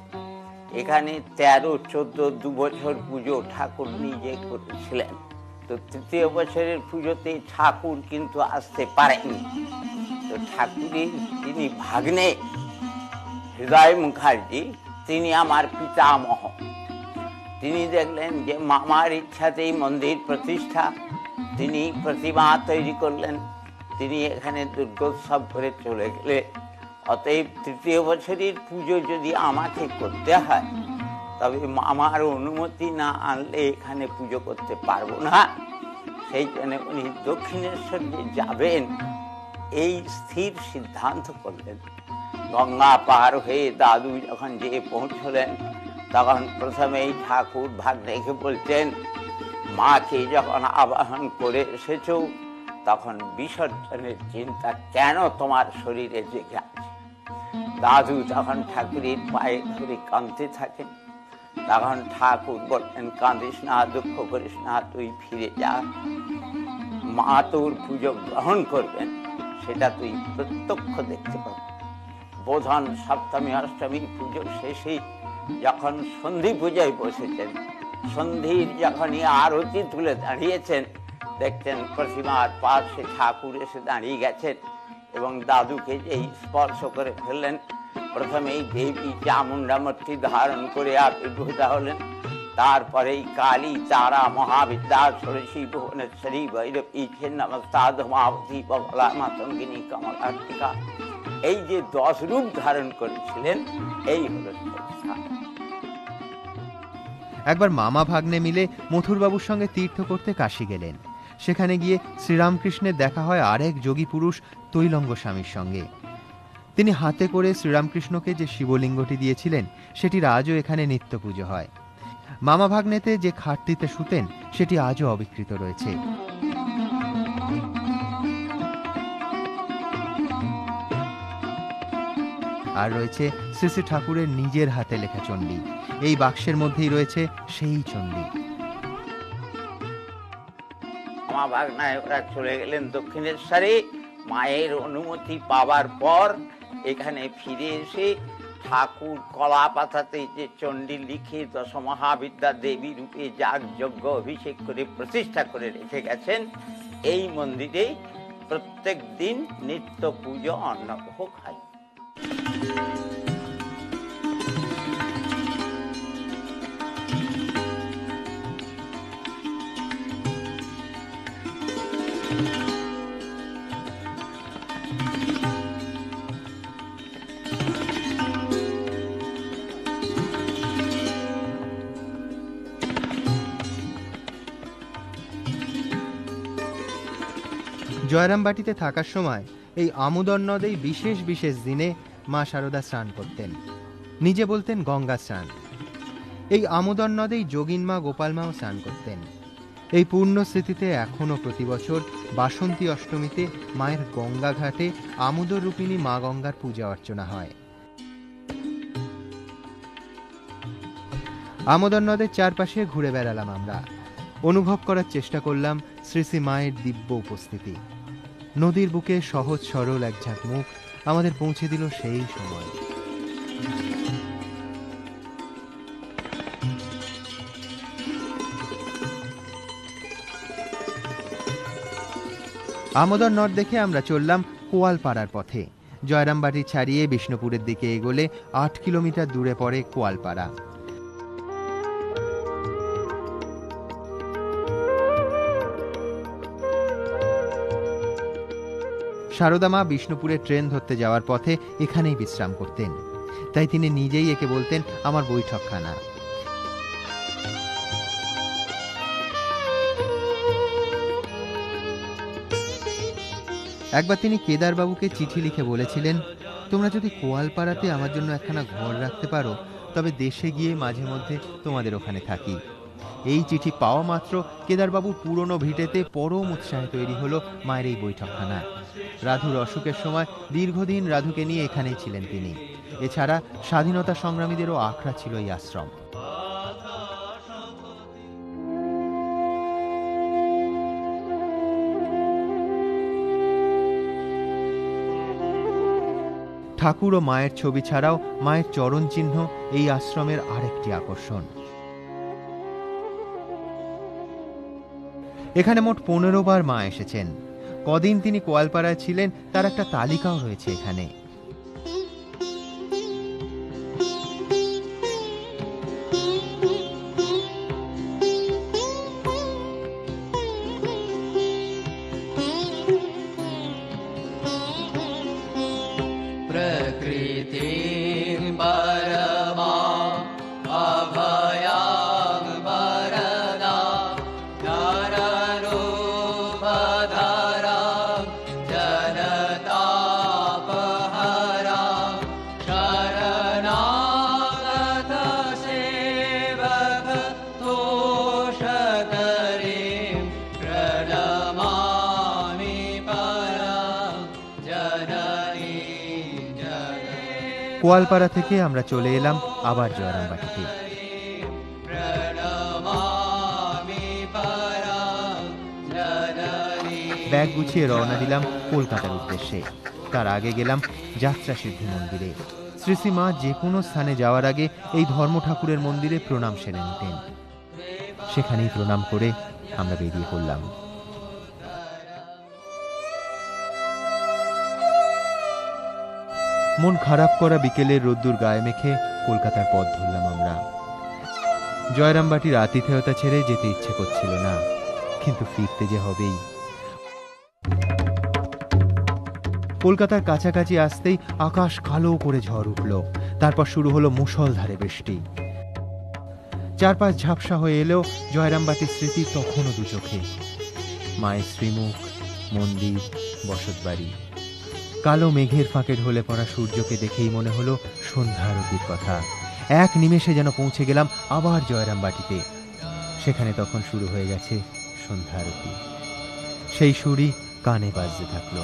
J: এখানে 13-14 দু বছর পুজো ঠাকুর নিজে করেছিলেন। তো তৃতীয় বছরের পুজোতে ঠাকুর কিন্তু আসতে পারেনি। তো ঠাকুরের যিনি ভাগ্নে হৃদয় মুখার্জি, তিনি আমার পিতামহ। তিনি দেখলেন যে মামার ইচ্ছাতেই মন্দির প্রতিষ্ঠা, তিনি প্রতিমা তৈরি করলেন, তিনি এখানে দুর্গোৎসব করে চলে গেলে, অতএব তৃতীয় বছরের পুজো যদি আমাকে করতে হয় তবে মামার অনুমতি না আনলে এখানে পুজো করতে পারবো না। সেই জন্য উনি দক্ষিণেশ্বর যে যাবেন এই স্থির সিদ্ধান্ত করলেন। গঙ্গা পার হয়ে দাদু যখন যেয়ে পৌঁছলেন তখন প্রথমেই ঠাকুর ভাগ্নেকে বলছেন, মাকে যখন আবাহন করে এসেছ তখন বিসর্জনের চিন্তা কেন তোমার শরীরে জেগে আছে? দাদু তখন ঠাকুরের পায়ে ধরে কাঁদতে থাকেন। তখন ঠাকুর বললেন, কাঁদিস না, দুঃখ করিস না, তুই ফিরে যা। মা তোর পুজো গ্রহণ করবেন, সেটা তুই প্রত্যক্ষ দেখতে পাবি। বোধন সপ্তমী অষ্টমী পুজো শেষে যখন সন্ধি পূজায় বসেছেন, সন্ধির যখনই আরতি তুলে দাঁড়িয়েছেন, দেখছেন প্রতিমার পাশে ঠাকুর এসে দাঁড়িয়ে গেছেন এবং দাদুকে যেই স্পর্শ করে ফেললেন, প্রথমেই দেবী চামুণ্ডা মূর্তি ধারণ করে আবির্ভূত হলেন। তারপরেই কালী, তারা, মহাবিদ্যা, ষোড়শী, ভুবনেশ্বরী, ভৈরবী, ছিন্নমস্তা, ধূমাবতী, বগলা, মাতঙ্গিনী, কমলার্তিকা, এই যে 10 রূপ ধারণ করেছিলেন, এই হল স্থান।
C: একবার মামা ভাগ্নে মিলে মথুরবাবুর সঙ্গে তীর্থ করতে কাশী গেলেন। সেখানে গিয়ে শ্রীরামকৃষ্ণের দেখা হয় আরেক যোগী পুরুষ তৈলঙ্গ স্বামীর সঙ্গে। তিনি হাতে করে শ্রীরামকৃষ্ণকে যে শিবলিঙ্গটি দিয়েছিলেন সেটির আজও এখানে নিত্য পুজো হয়। মামা ভাগ্নেতে যে খাটটিতে শুতেন সেটি আজও অবিকৃত রয়েছে। আর রয়েছে শ্রী শ্রী ঠাকুরের নিজের হাতে লেখা চণ্ডী। এই বাক্সের মধ্যেই রয়েছে সেই চণ্ডী।
J: মামা ভাগ্নায় ওরা চলে গেলেন দক্ষিণেশ্বরে। মায়ের অনুমতি পাওয়ার পর এখানে ফিরে এসে ঠাকুর কলা পাতাতে যে চণ্ডী লিখে 10 মহাবিদ্যা দেবী রূপে যাগ যজ্ঞ অভিষেক করে প্রতিষ্ঠা করে রেখে গেছেন, এই মন্দিরে প্রত্যেক দিন নিত্য পুজো অন্নভোগ হয়।
C: জয়রামবাটিতে থাকার সময় এই আমোদর নদেই বিশেষ বিশেষ দিনে মা শারদা স্নান করতেন। নিজে বলতেন গঙ্গা স্নান। এই আমোদর নদেই যোগিন মা গোপাল মাও স্নান করতেন। এই পূর্ণ স্মৃতিতে এখনও প্রতি বছর বাসন্তী অষ্টমীতে মায়ের গঙ্গা ঘাটে আমোদর রূপিণী মা গঙ্গার পূজা অর্চনা হয়। আমোদর নদের চারপাশে ঘুরে বেড়ালাম আমরা। অনুভব করার চেষ্টা করলাম শ্রী শ্রী মায়ের দিব্য উপস্থিতি। নদীর বুকে সহজ সরল এক ঝাঁক মুখ আমাদের পৌঁছে দিল সেই সময়। আমোদর নদ দেখে আমরা চললাম কোয়ালপাড়ার পথে। জয়রামবাটি ছাড়িয়ে বিষ্ণুপুরের দিকে এগোলে 8 কিলোমিটার দূরে পড়ে কোয়ালপাড়া। শারদা মা বিষ্ণুপুরে ট্রেন ধরতে যাওয়ার পথে এখানেই বিশ্রাম করতেন, তাই তিনি নিজেই একে বলতেন আমার বৈঠকখানা। একবার তিনি কেদারবাবুকে চিঠি লিখে বলেছিলেন, তোমরা যদি কোয়ালপাড়াতে আমার জন্য একখানা ঘর রাখতে পারো তবে দেশে গিয়ে মাঝে মধ্যে তোমাদের ওখানে থাকি। এই চিঠি পাওয়া মাত্র কেদারবাবুর পুরনো ভিটেতে পরম উৎসাহে তৈরি হলো মায়ের এই বৈঠকখানা। রাধুর অসুখের সময় দীর্ঘদিন রাধুকে নিয়ে এখানেই ছিলেন তিনি। এছাড়া স্বাধীনতা সংগ্রামীদেরও আখড়া ছিল এই আশ্রম। ঠাকুর ও মায়ের ছবি ছাড়াও মায়ের চরণ চিহ্ন এই আশ্রমের আরেকটি আকর্ষণ। এখানে মোট 15 বার মা এসেছেন। কদিন তিনি কোয়ালপাড়ায় ছিলেন তার একটা তালিকাও রয়েছে এখানে। কোয়ালপাড়া থেকে আমরা চলে এলাম আবার জয়রামবাটিতে। ব্যাগ গুছিয়ে রওনা দিলাম কলকাতার উদ্দেশ্যে। তার আগে গেলাম যাত্রা সিদ্ধি মন্দিরে। শ্রী শ্রী মা যে কোনো স্থানে যাওয়ার আগে এই ধর্ম ঠাকুরের মন্দিরে প্রণাম সেরে নিতেন। সেখানেই প্রণাম করে আমরা বেরিয়ে পড়লাম। মন খারাপ করা বিকেলের রোদ্দুর গায়ে মেখে কলকাতার পথ ধরলাম আমরা। জয়রামবাটির আতিথেয়তা ছেড়ে যেতে ইচ্ছে করছিল না, কিন্তু ফিরতে যে হবেই। কলকাতার কাছাকাছি আসতেই আকাশ কালো করে ঝড় উঠল। তারপর শুরু হলো মুষলধারে বৃষ্টি। চারপাশ ঝাপসা হয়ে এলেও জয়রামবাটির স্মৃতি তখনও দু চোখে। মায়ের শ্রীমুখ, মন্দির, বসতবাড়ি। কালো মেঘের ফাঁকে ঢলে পড়া সূর্যকে দেখেই মনে হলো সন্ধ্যা আরতির কথা। এক নিমেষে যেন পৌঁছে গেলাম আবার জয়রামবাটিতে। সেখানে তখন শুরু হয়ে গেছে সন্ধ্যা আরতি। সেই সুরই কানে বাজতে থাকলো।